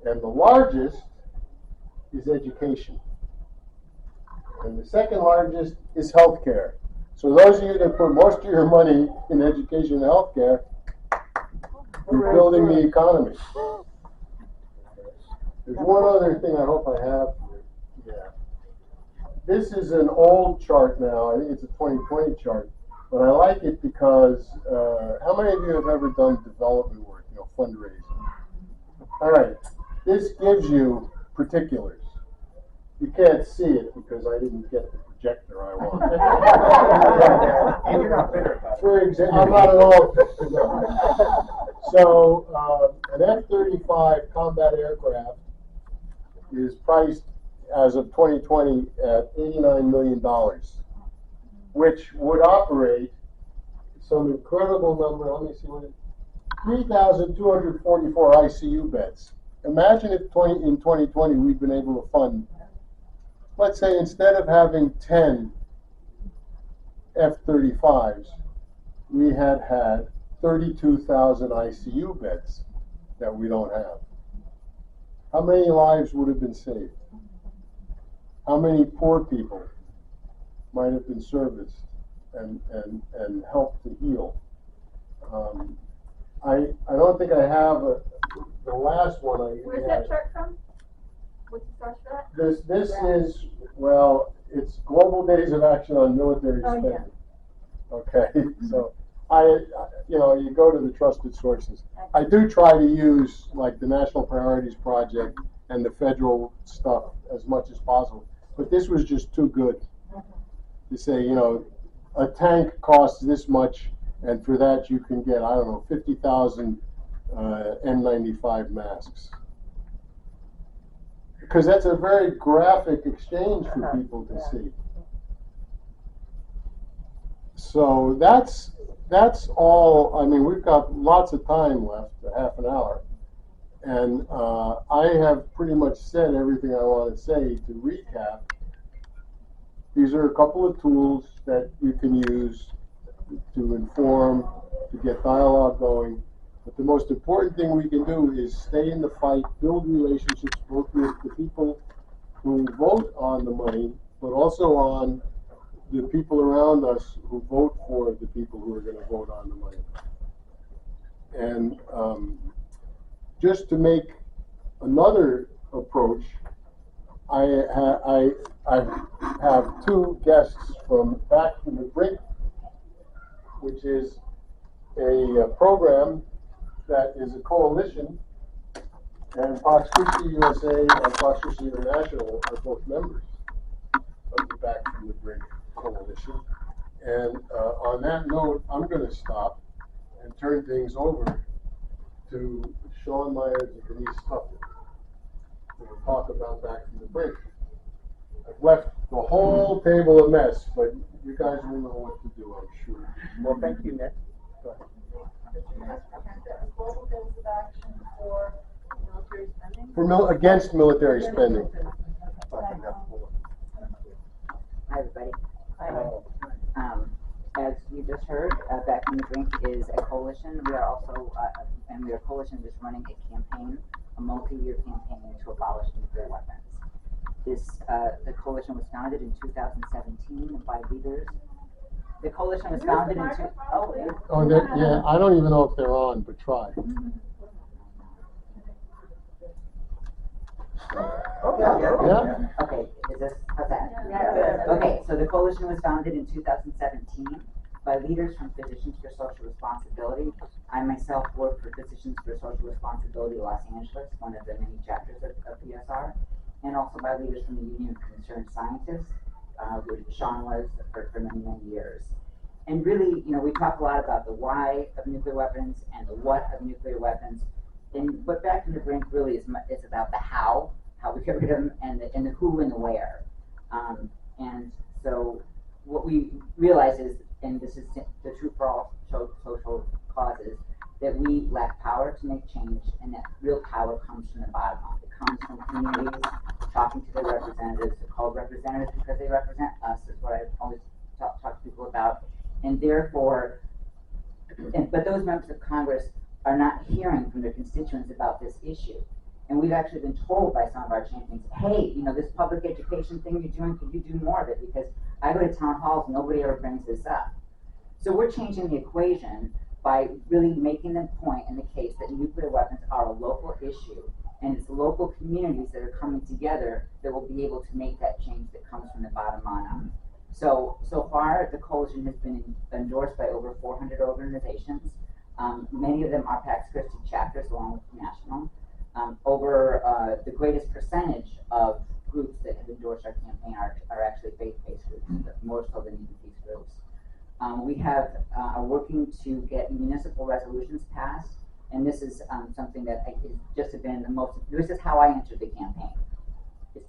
And the largest is education. And the second largest is healthcare. So those of you that put most of your money in education and healthcare, you're building the economy. There's one other thing I hope I have here. Yeah. This is an old chart now. I think it's a 2020 chart. But I like it because how many of you have ever done development work, fundraising? All right. This gives you particulars. You can't see it because I didn't get the projector I wanted. And you're not bitter about it. For example, I'm not at all. So an F-35 combat aircraft is priced as of 2020 at $89 million, which would operate some incredible number. Let me see what 3,244 ICU beds. Imagine if in 2020 we've been able to fund, let's say instead of having 10 F-35s, we had 32,000 ICU beds that we don't have. How many lives would have been saved? How many poor people might have been serviced and helped to heal? I don't think I have the last one. Where's that chart from? What's the source for that? This is, well, it's Global Days of Action on Military Spending. Okay, so you go to the trusted sources. I do try to use like the National Priorities Project and the federal stuff as much as possible, but this was just too good to say, a tank costs this much, and for that you can get, 50,000 N95 masks. Because that's a very graphic exchange for people to see. So that's all. I mean, we've got lots of time left, half an hour, and I have pretty much said everything I want to say. To recap, these are a couple of tools that you can use to inform, to get dialogue going. But the most important thing we can do is stay in the fight, build relationships both with the people who vote on the money, but also on the people around us who vote for the people who are going to vote on the money. And just to make another approach, I have two guests from Back from the Brink, which is a program that is a coalition, and Fox Christi USA and Fox Christi International are both members of the Back from the Brink coalition. And on that note, I'm going to stop and turn things over to Sean Myers and Denise Tucker, who will talk about Back from the Brink. I've left the whole table a mess, but you guys will know what to do, I'm sure. Well, thank you, Nick. Go ahead. Global Days of Action for military spending. Against military spending. Hi, everybody. As you just heard, Back from the Brink is a coalition. We are also, and we are a coalition that's running a campaign, a multi-year campaign to abolish nuclear weapons. The coalition was founded in 2017 by leaders. The coalition was founded in yeah, I don't even know if they're on, but try. Yeah. Okay, is this, how's that? Yeah. Okay, so the coalition was founded in 2017 by leaders from Physicians for Social Responsibility. I myself work for Physicians for Social Responsibility Los Angeles, one of the many chapters of PSR, and also by leaders from the Union of Concerned Scientists, which Sean was for many, many years. And really, we talk a lot about the why of nuclear weapons and the what of nuclear weapons. And what Back from the Brink really is about the how we get rid of them, and the who and the where. And so what we realize is, and this is the truth for all social causes, that we lack power to make change, and that real power comes from the bottom up. It comes from communities talking to their representatives. They're called representatives because they represent us, is what I always talk to people about. And therefore, but those members of Congress are not hearing from their constituents about this issue. And we've actually been told by some of our champions, hey, this public education thing you're doing, could you do more of it? Because I go to town halls, nobody ever brings this up. So we're changing the equation by really making the point and the case that nuclear weapons are a local issue, and it's local communities that are coming together that will be able to make that change that comes from the bottom on up. So far, the coalition has been endorsed by over 400 organizations. Many of them are Pax Christi chapters, along with national. Over the greatest percentage of groups that have endorsed our campaign are actually faith-based groups, more so than even peace groups. We are working to get municipal resolutions passed, and this is something that has just been this is how I entered the campaign.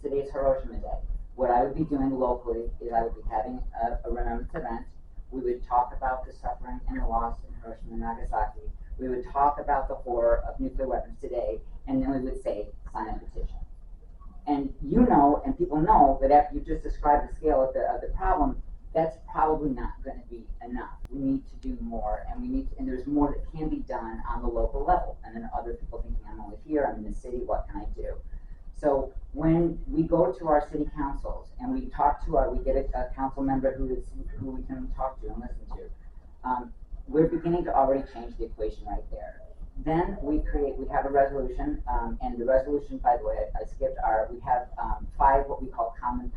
today is Hiroshima Day. What I would be doing locally is I would be having a remembrance event. We would talk about the suffering and the loss in Hiroshima and Nagasaki. We would talk about the horror of nuclear weapons today, and then we would say, sign a petition. And you know, and people know, that after you just described the scale of the problem, that's probably not going to be enough. We need to do more, and there's more that can be done on the local level. And then other people thinking, I'm only here, I'm in the city, what can I do? So when we go to our city councils and we talk to we get a council member who we can talk to and listen to, we're beginning to already change the equation right there. Then we have a resolution, and the resolution, by the way, I skipped we have 5 what we call common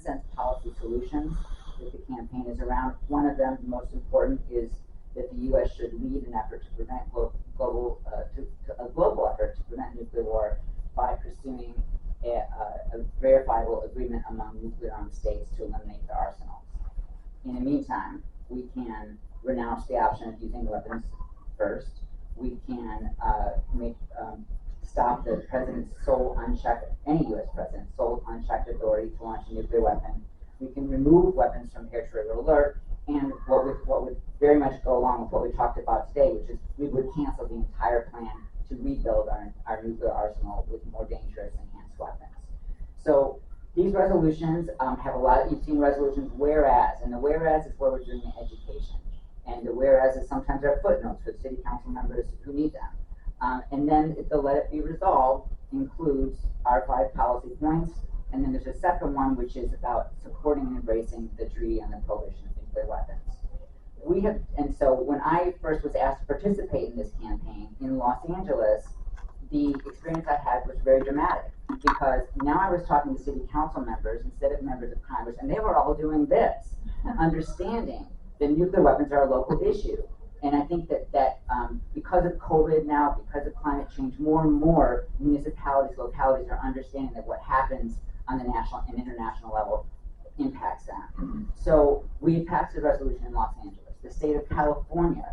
sense policy solutions that the campaign is around. One of them, the most important, is that the U.S. should lead an effort to prevent a global effort to prevent nuclear war by pursuing a verifiable agreement among nuclear-armed states to eliminate their arsenals. In the meantime, we can renounce the option of using weapons first. We can stop the president's sole unchecked, any U.S. president's sole unchecked authority to launch a nuclear weapon. We can remove weapons from air to river alert, and what would very much go along with what we talked about today, which is we would cancel the entire plan to rebuild our nuclear arsenal with more dangerous enhanced weapons. So these resolutions have a lot, you've seen resolutions whereas, and the whereas is where we're doing the education. And the whereas is sometimes our footnotes for city council members who need them. And then the let it be resolved includes our 5 policy points, and then there's a second one which is about supporting and embracing the treaty on the prohibition of nuclear weapons. And so when I first was asked to participate in this campaign in Los Angeles, the experience I had was very dramatic, because now I was talking to city council members instead of members of Congress, and they were all doing this, understanding that nuclear weapons are a local issue. And I think that because of COVID now, because of climate change, more and more municipalities, localities are understanding that what happens on the national and international level impacts them. So we passed a resolution in Los Angeles. The state of California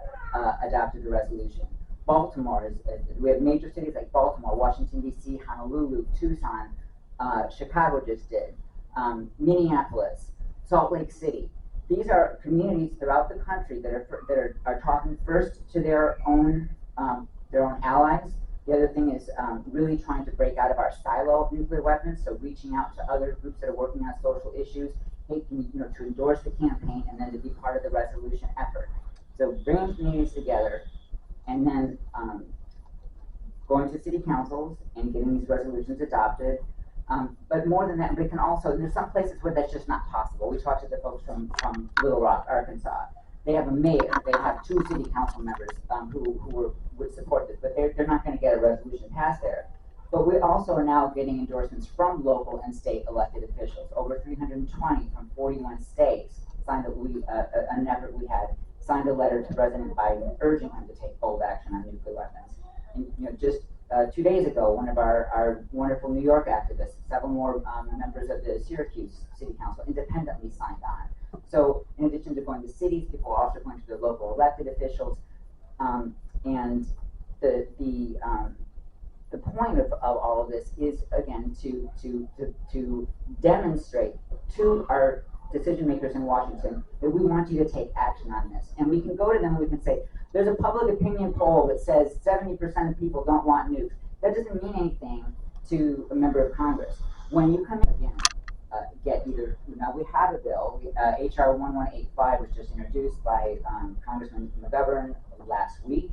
adopted a resolution. Baltimore we have major cities like Baltimore, Washington, D.C., Honolulu, Tucson, Chicago just did, Minneapolis, Salt Lake City. These are communities throughout the country that are talking first to their own allies. The other thing is really trying to break out of our silo of nuclear weapons, so reaching out to other groups that are working on social issues, to endorse the campaign and then to be part of the resolution effort. So bringing communities together, and then going to city councils and getting these resolutions adopted. But more than that, we can also, there's some places where that's just not possible. We talked to the folks from Little Rock, Arkansas. They have a mayor, they have 2 city council members who would support this, but they're not going to get a resolution passed there. But we also are now getting endorsements from local and state elected officials. Over 320 from 41 states signed an effort we had, signed a letter to President Biden urging him to take bold action on nuclear weapons. And just 2 days ago, one of our wonderful New York activists, several more members of the Syracuse City Council independently signed on. So in addition to going to cities, people are also going to their local elected officials. And the point of all of this is, again, to demonstrate to our decision makers in Washington that we want you to take action on this. And we can go to them and we can say, there's a public opinion poll that says 70% of people don't want nukes. That doesn't mean anything to a member of Congress. When you come in again, we have a bill, HR 1185 was just introduced by Congressman McGovern last week.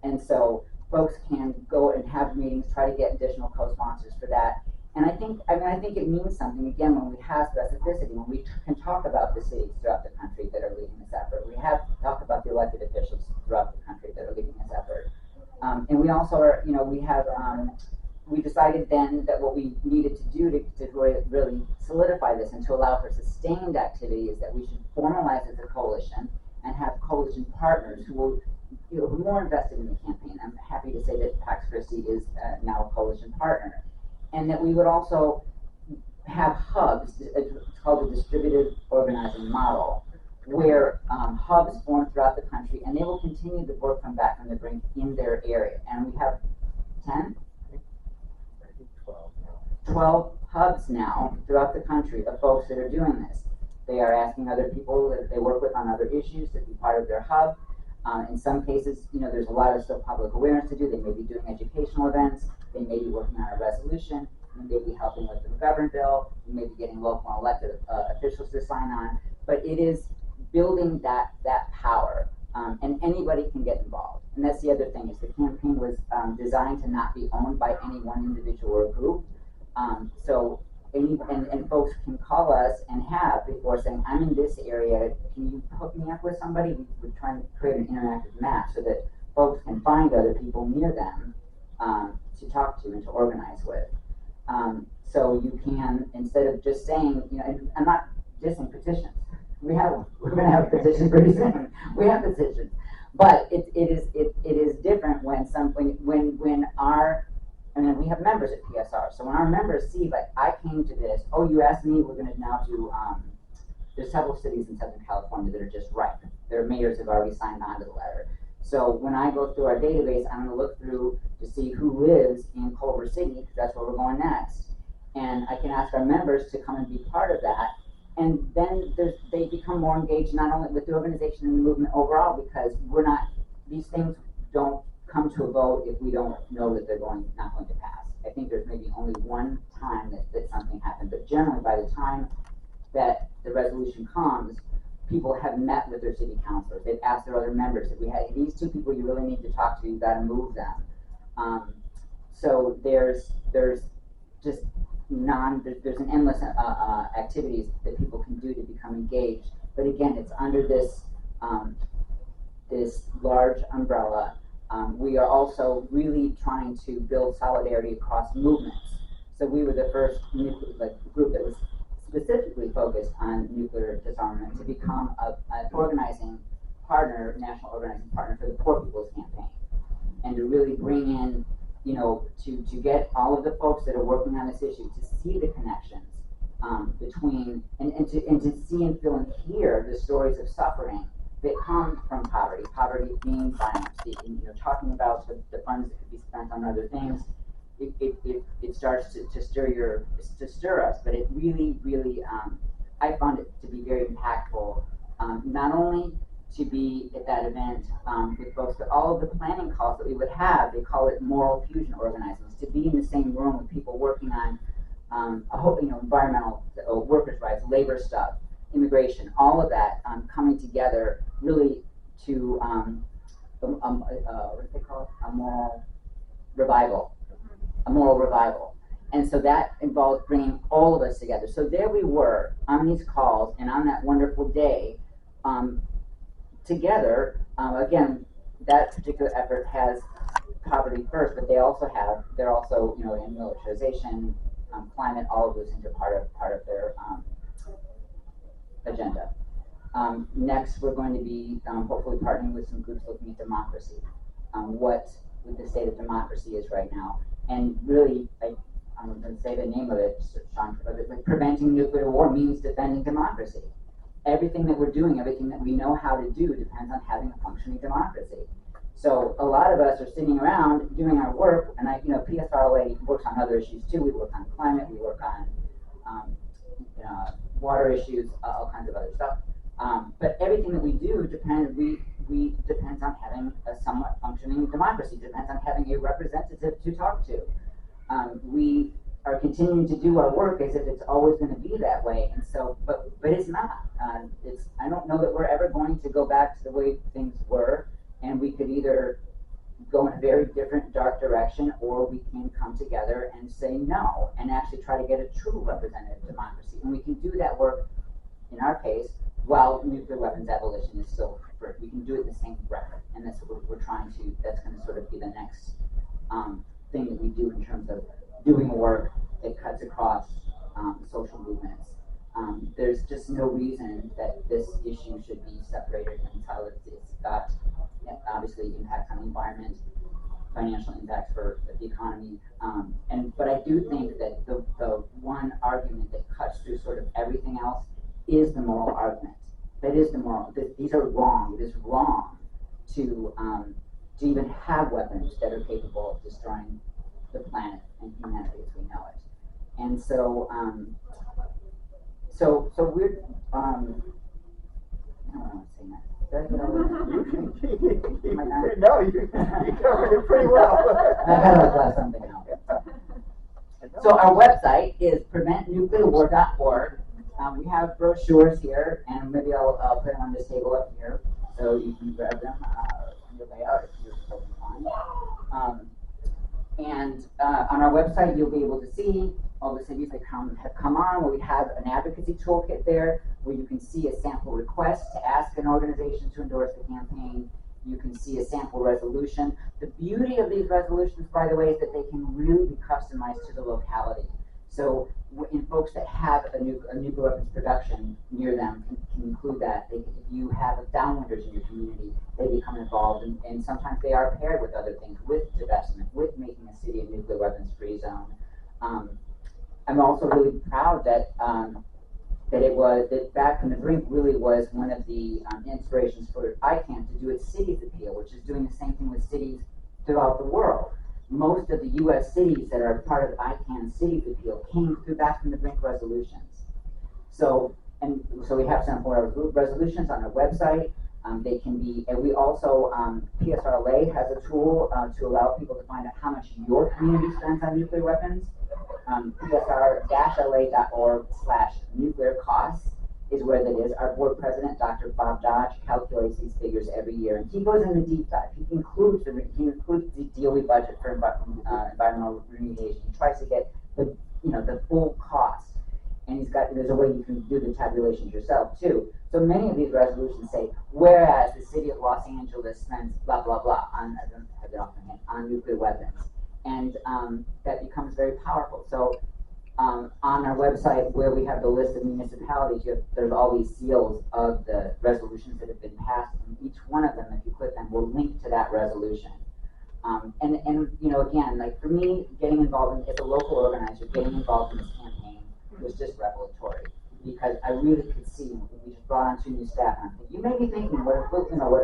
And so folks can go and have meetings, try to get additional co-sponsors for that. And I think it means something, again, when we have specificity, when we can talk about the cities throughout the country that are leading this effort. We have talked about the elected officials throughout the country that are leading this effort. And we also are, we decided then that what we needed to do to really solidify this and to allow for sustained activity is that we should formalize as a coalition and have coalition partners who are more invested in the campaign. I'm happy to say that Pax Christi is now a coalition partner. And that we would also have hubs, it's called a distributed organizing model, where hubs form throughout the country, and they will continue to work from back from the brink in their area. And we have 10? 12 hubs now throughout the country of folks that are doing this. They are asking other people that they work with on other issues to be part of their hub. In some cases, there's a lot of still public awareness to do. They may be doing educational events. They may be working on a resolution. They may be helping with the McGovern bill. They may be getting local and elected officials to sign on. But it is building that power, and anybody can get involved. And that's the other thing, is the campaign was designed to not be owned by any one individual or group. So and folks can call us and have before saying, I'm in this area, can you hook me up with somebody? We're trying to create an interactive map so that folks can find other people near them to talk to and to organize with. So you can, instead of just saying, and I'm not dissing petitions. We're going to have petitions pretty soon. We have petitions, but it is different when our, and we have members at PSR. So when our members see, like, I came to this, oh, you asked me, we're going to now do, there's several cities in Southern California that are just ripe. Their mayors have already signed on to the letter. So when I go through our database, I'm going to look through to see who lives in Culver City, because that's where we're going next. And I can ask our members to come and be part of that. And then they become more engaged, not only with the organization and the movement overall, because these things don't come to a vote if we don't know that they're not going to pass. I think there's maybe only one time that something happened, but generally by the time that the resolution comes, people have met with their city councilors. They've asked their other members, if we had these two people you really need to talk to, you've got to move them. So there's just there's an endless activities that people can do to become engaged. But again, it's under this this large umbrella. We are also really trying to build solidarity across movements. So we were the first group that was specifically focused on nuclear disarmament to become an organizing partner, national organizing partner for the Poor People's Campaign, and to really bring in, to get all of the folks that are working on this issue to see the connections between, and to see and feel and hear the stories of suffering that come from poverty being violence, talking about the funds that could be spent on other things. It starts to stir us, but it really, I found it to be very impactful, not only to be at that event with folks, but all of the planning calls that we would have. They call it moral fusion organizing, to be in the same room with people working on environmental workers' rights, labor stuff, immigration, all of that coming together really to what do they call it? A moral revival. And so that involves bringing all of us together. So there we were on these calls and on that wonderful day together. Again, that particular effort has poverty first, but they're also in militarization, climate, all of those things are part of their agenda. Next, we're going to be hopefully partnering with some groups looking at democracy, what the state of democracy is right now. And really, I'm going to say the name of it, Sean, but preventing nuclear war means defending democracy. Everything that we're doing, everything that we know how to do depends on having a functioning democracy. So a lot of us are sitting around doing our work, and PSRLA works on other issues too. We work on climate, we work on water issues, all kinds of other stuff. But everything that we do depends on having a somewhat functioning democracy, depends on having a representative to talk to. We are continuing to do our work as if it's always going to be that way, and so, but it's not. I don't know that we're ever going to go back to the way things were, and we could either go in a very different, dark direction, or we can come together and say no, and actually try to get a true representative democracy. And we can do that work, in our case, while nuclear weapons abolition is still, we can do it in the same breath, and that's what we're trying to, that's going to sort of be the next thing that we do in terms of doing work that cuts across social movements. There's just no reason that this issue should be separated until it's got obviously impacts on the environment, financial impacts for the economy, but I do think that the one argument that cuts through sort of everything else is the moral argument. That is the moral. These are wrong. It is wrong to even have weapons that are capable of destroying the planet and humanity as we know it. And so, so we're, I don't want to say that. Did I get all that? Am I not? No, you covered it pretty well. I gotta left something out. So our website is preventnuclearwar.org. We have brochures here, and maybe I'll put them on this table up here, so you can grab them on your way out if you're so inclined. And on our website, you'll be able to see all the cities that have come on, where we have an advocacy toolkit there, where you can see a sample request to ask an organization to endorse the campaign. You can see a sample resolution. The beauty of these resolutions, by the way, is that they can really be customized to the locality. So in folks that have a nuclear weapons production near them can include that. If you have downwinders in your community, they become involved, and sometimes they are paired with other things, with divestment, with making a city a nuclear weapons free zone. I'm also really proud that that Back from the Brink really was one of the inspirations for ICANN to do its cities appeal, which is doing the same thing with cities throughout the world. Most of the U.S. cities that are part of ICANN's cities appeal came through Back from the Brink resolutions. So we have sample resolutions on our website. They can be, and we also, PSRLA has a tool to allow people to find out how much your community spends on nuclear weapons. PSR-LA.org/nuclear costs is where that is. Our board president, Dr. Bob Dodge, calculates these figures every year, and he goes in the deep dive. He includes the DOE budget for environmental remediation. He tries to get the full cost, and there's a way you can do the tabulations yourself too. So many of these resolutions say, whereas the city of Los Angeles spends blah blah blah on nuclear weapons. And that becomes very powerful. So on our website, where we have the list of municipalities, there's all these seals of the resolutions that have been passed, and each one of them, if you click them, will link to that resolution. And again, like for me, getting involved as a local organizer, getting involved in this campaign was just revelatory, because I really could see, we just brought on 2 new staff, and I'm thinking, you may be thinking what a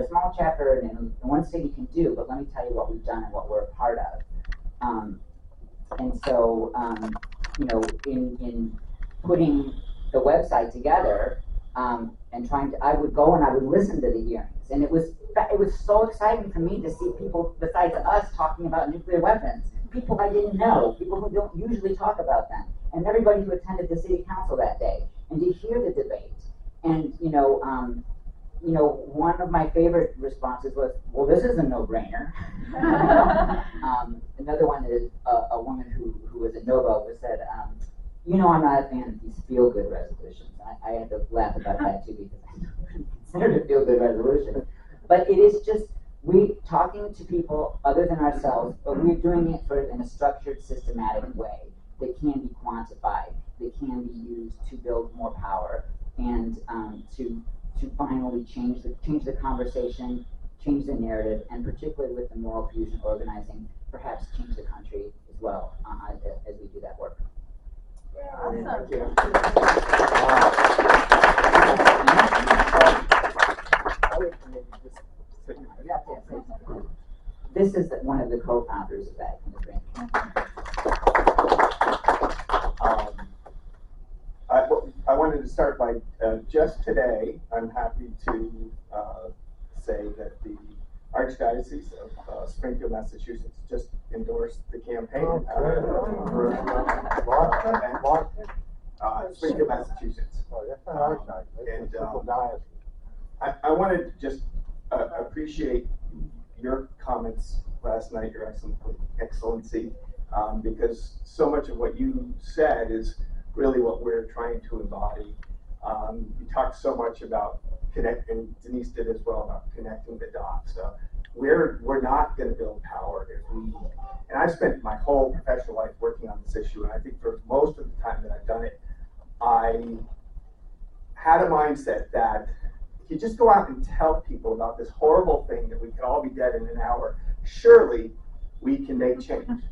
small chapter in one city can do, but let me tell you what we've done and what we're a part of. And so, in putting the website together, and I would go and I would listen to the hearings, and it was so exciting for me to see people besides us talking about nuclear weapons, people I didn't know, people who don't usually talk about them, and everybody who attended the city council that day, and to hear the debate, and one of my favorite responses was, well, this is a no-brainer. Another one is a woman who was a Nova who said, I'm not a fan of these feel-good resolutions. I had to laugh about that too, because I don't consider it a feel-good resolution. But it is just, we talking to people other than ourselves, but we're doing it sort of in a structured, systematic way that can be quantified, that can be used to build more power, and to finally change the conversation, change the narrative, and particularly with the moral fusion organizing, perhaps change the country as well as we do that work. Awesome. This is one of the co-founders of that. I wanted to start by just today, I'm happy to say that the Archdiocese of Springfield, Massachusetts just endorsed the campaign. Springfield, Massachusetts. And I wanted to just appreciate your comments last night, Your Excellency, because so much of what you said is really what we're trying to embody. You talked so much about connecting, Denise did as well, about connecting the dots. We're not going to build power if we, and I've spent my whole professional life working on this issue, and I think for most of the time that I've done it, I had a mindset that if you just go out and tell people about this horrible thing that we could all be dead in an hour, surely we can make change.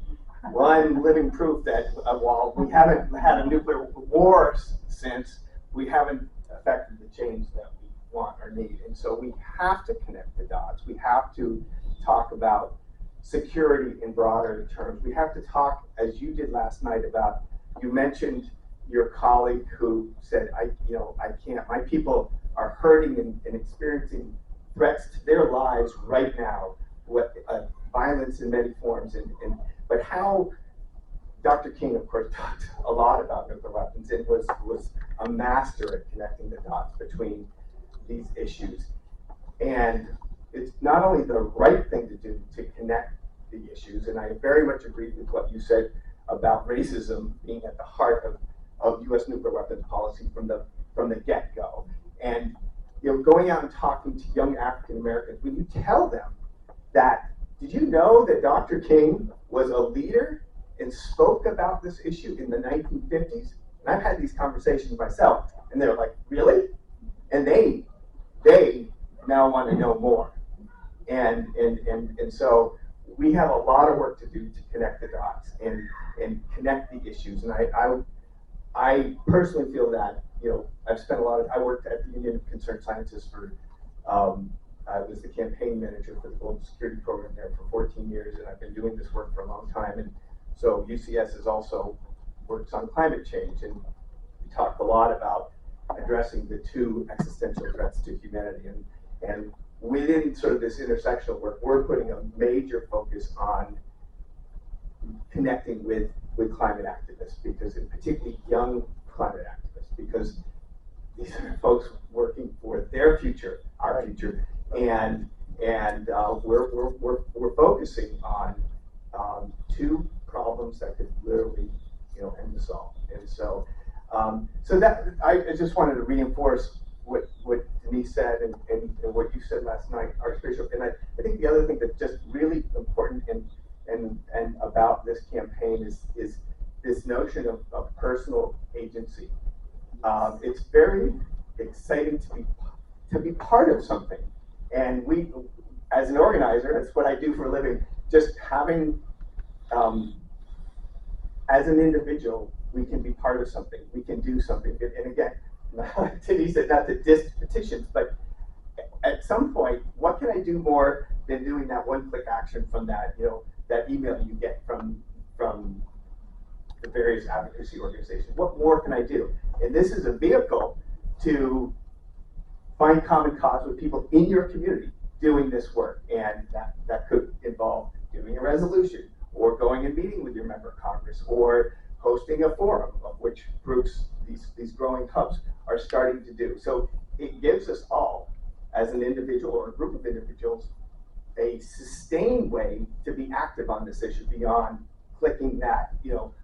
Well, I'm living proof that while we haven't had a nuclear war since, we haven't affected the change that we want or need. And so we have to connect the dots. We have to talk about security in broader terms. We have to talk, as you did last night, about you mentioned your colleague who said, I can't, my people are hurting and experiencing threats to their lives right now, violence in many forms, but how Dr. King, of course, talked a lot about nuclear weapons and was a master at connecting the dots between these issues. And it's not only the right thing to do to connect the issues, and I very much agree with what you said about racism being at the heart of U.S. nuclear weapons policy from the get-go. And going out and talking to young African Americans, when you tell them that, did you know that Dr. King was a leader and spoke about this issue in the 1950s? And I've had these conversations myself, and they're like, really? And they now want to know more. And so we have a lot of work to do to connect the dots and connect the issues. And I personally feel that, I've spent I worked at the Union of Concerned Scientists I was the campaign manager for the Global Security Program there for 14 years, and I've been doing this work for a long time. And so UCS is also works on climate change, and we talked a lot about addressing the two existential threats to humanity. And within sort of this intersectional work, we're putting a major focus on connecting with climate activists, because in particularly young climate activists, because these are folks working for their future, our future, and we're focusing on two problems that could literally end us all. And so that I just wanted to reinforce what Denise said and what you said last night, Archbishop. And I think the other thing that's just really important and about this campaign is this notion of personal agency. It's very exciting to be part of something. And we, as an organizer, that's what I do for a living, just having, as an individual, we can be part of something, we can do something. And again, Denise said not to diss petitions, but at some point, what can I do more than doing that one-click action from that, that email you get from the various advocacy organizations? What more can I do? And this is a vehicle to find common cause with people in your community doing this work. And that could involve doing a resolution, or going and meeting with your member of Congress, or hosting a forum, of which groups, these growing hubs, are starting to do. So it gives us all, as an individual or a group of individuals, a sustained way to be active on this issue beyond clicking that,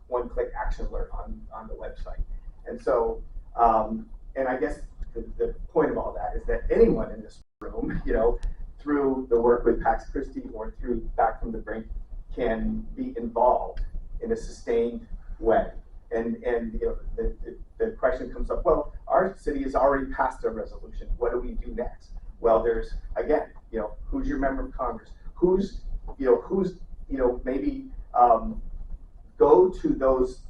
one-click action alert on the website. And so, and I guess the point of all that is that anyone in this room, through the work with Pax Christi or through Back from the Brink, can be involved in a sustained way. And the question comes up, well, our city has already passed a resolution. What do we do next? Well, there's, again, who's your member of Congress? Who's maybe go to those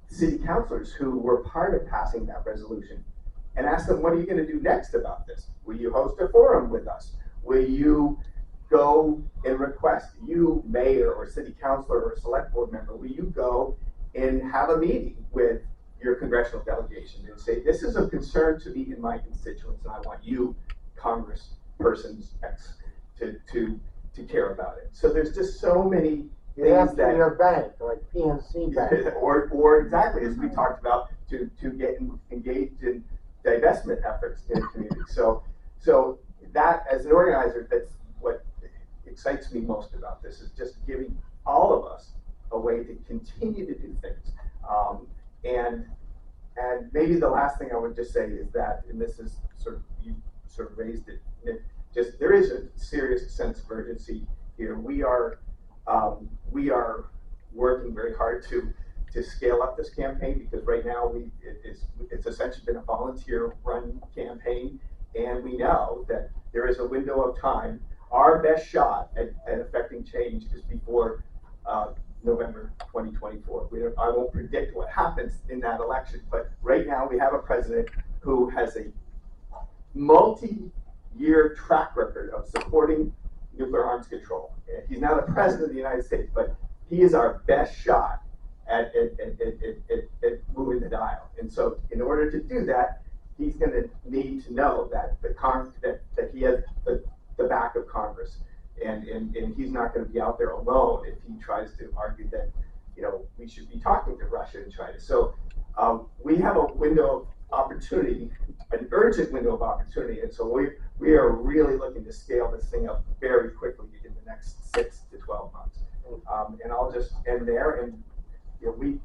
city councilors who were part of passing that resolution and ask them, what are you going to do next about this? Will you host a forum with us? Will you go and request, you mayor or city councilor or select board member, will you go and have a meeting with your congressional delegation and say, this is of concern to me and my constituents, and I want you, congresspersons X, to care about it. So there's just so many things that your bank, like PNC Bank, or exactly as we talked about, to get engaged in divestment efforts in the community. So that, as an organizer, that's what excites me most about this, is just giving all of us a way to continue to do things. And maybe the last thing I would just say is that, and this is you raised it, just there is a serious sense of urgency here. We are working very hard to scale up this campaign, because right now it's essentially been a volunteer-run campaign, and we know that there is a window of time. Our best shot at affecting change is before November 2024. I won't predict what happens in that election, but right now we have a president who has a multi-year track record of supporting nuclear arms control. He's now the president of the United States, but he is our best shot at moving the dial. And so in order to do that, he's going to need to know that that he has the back of Congress, and he's not going to be out there alone if he tries to argue that, you know, we should be talking to Russia and China. So we have a window of opportunity, an urgent window of opportunity, and so we are really looking to scale this thing up very quickly in the next 6 to 12 months. And I'll just end there, and you know, we'd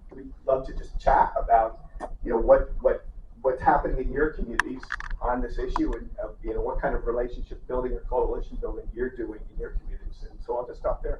love to just chat about, you know, what's happening in your communities on this issue, and you know, what kind of relationship building or coalition building you're doing in your communities. And so I'll just stop there.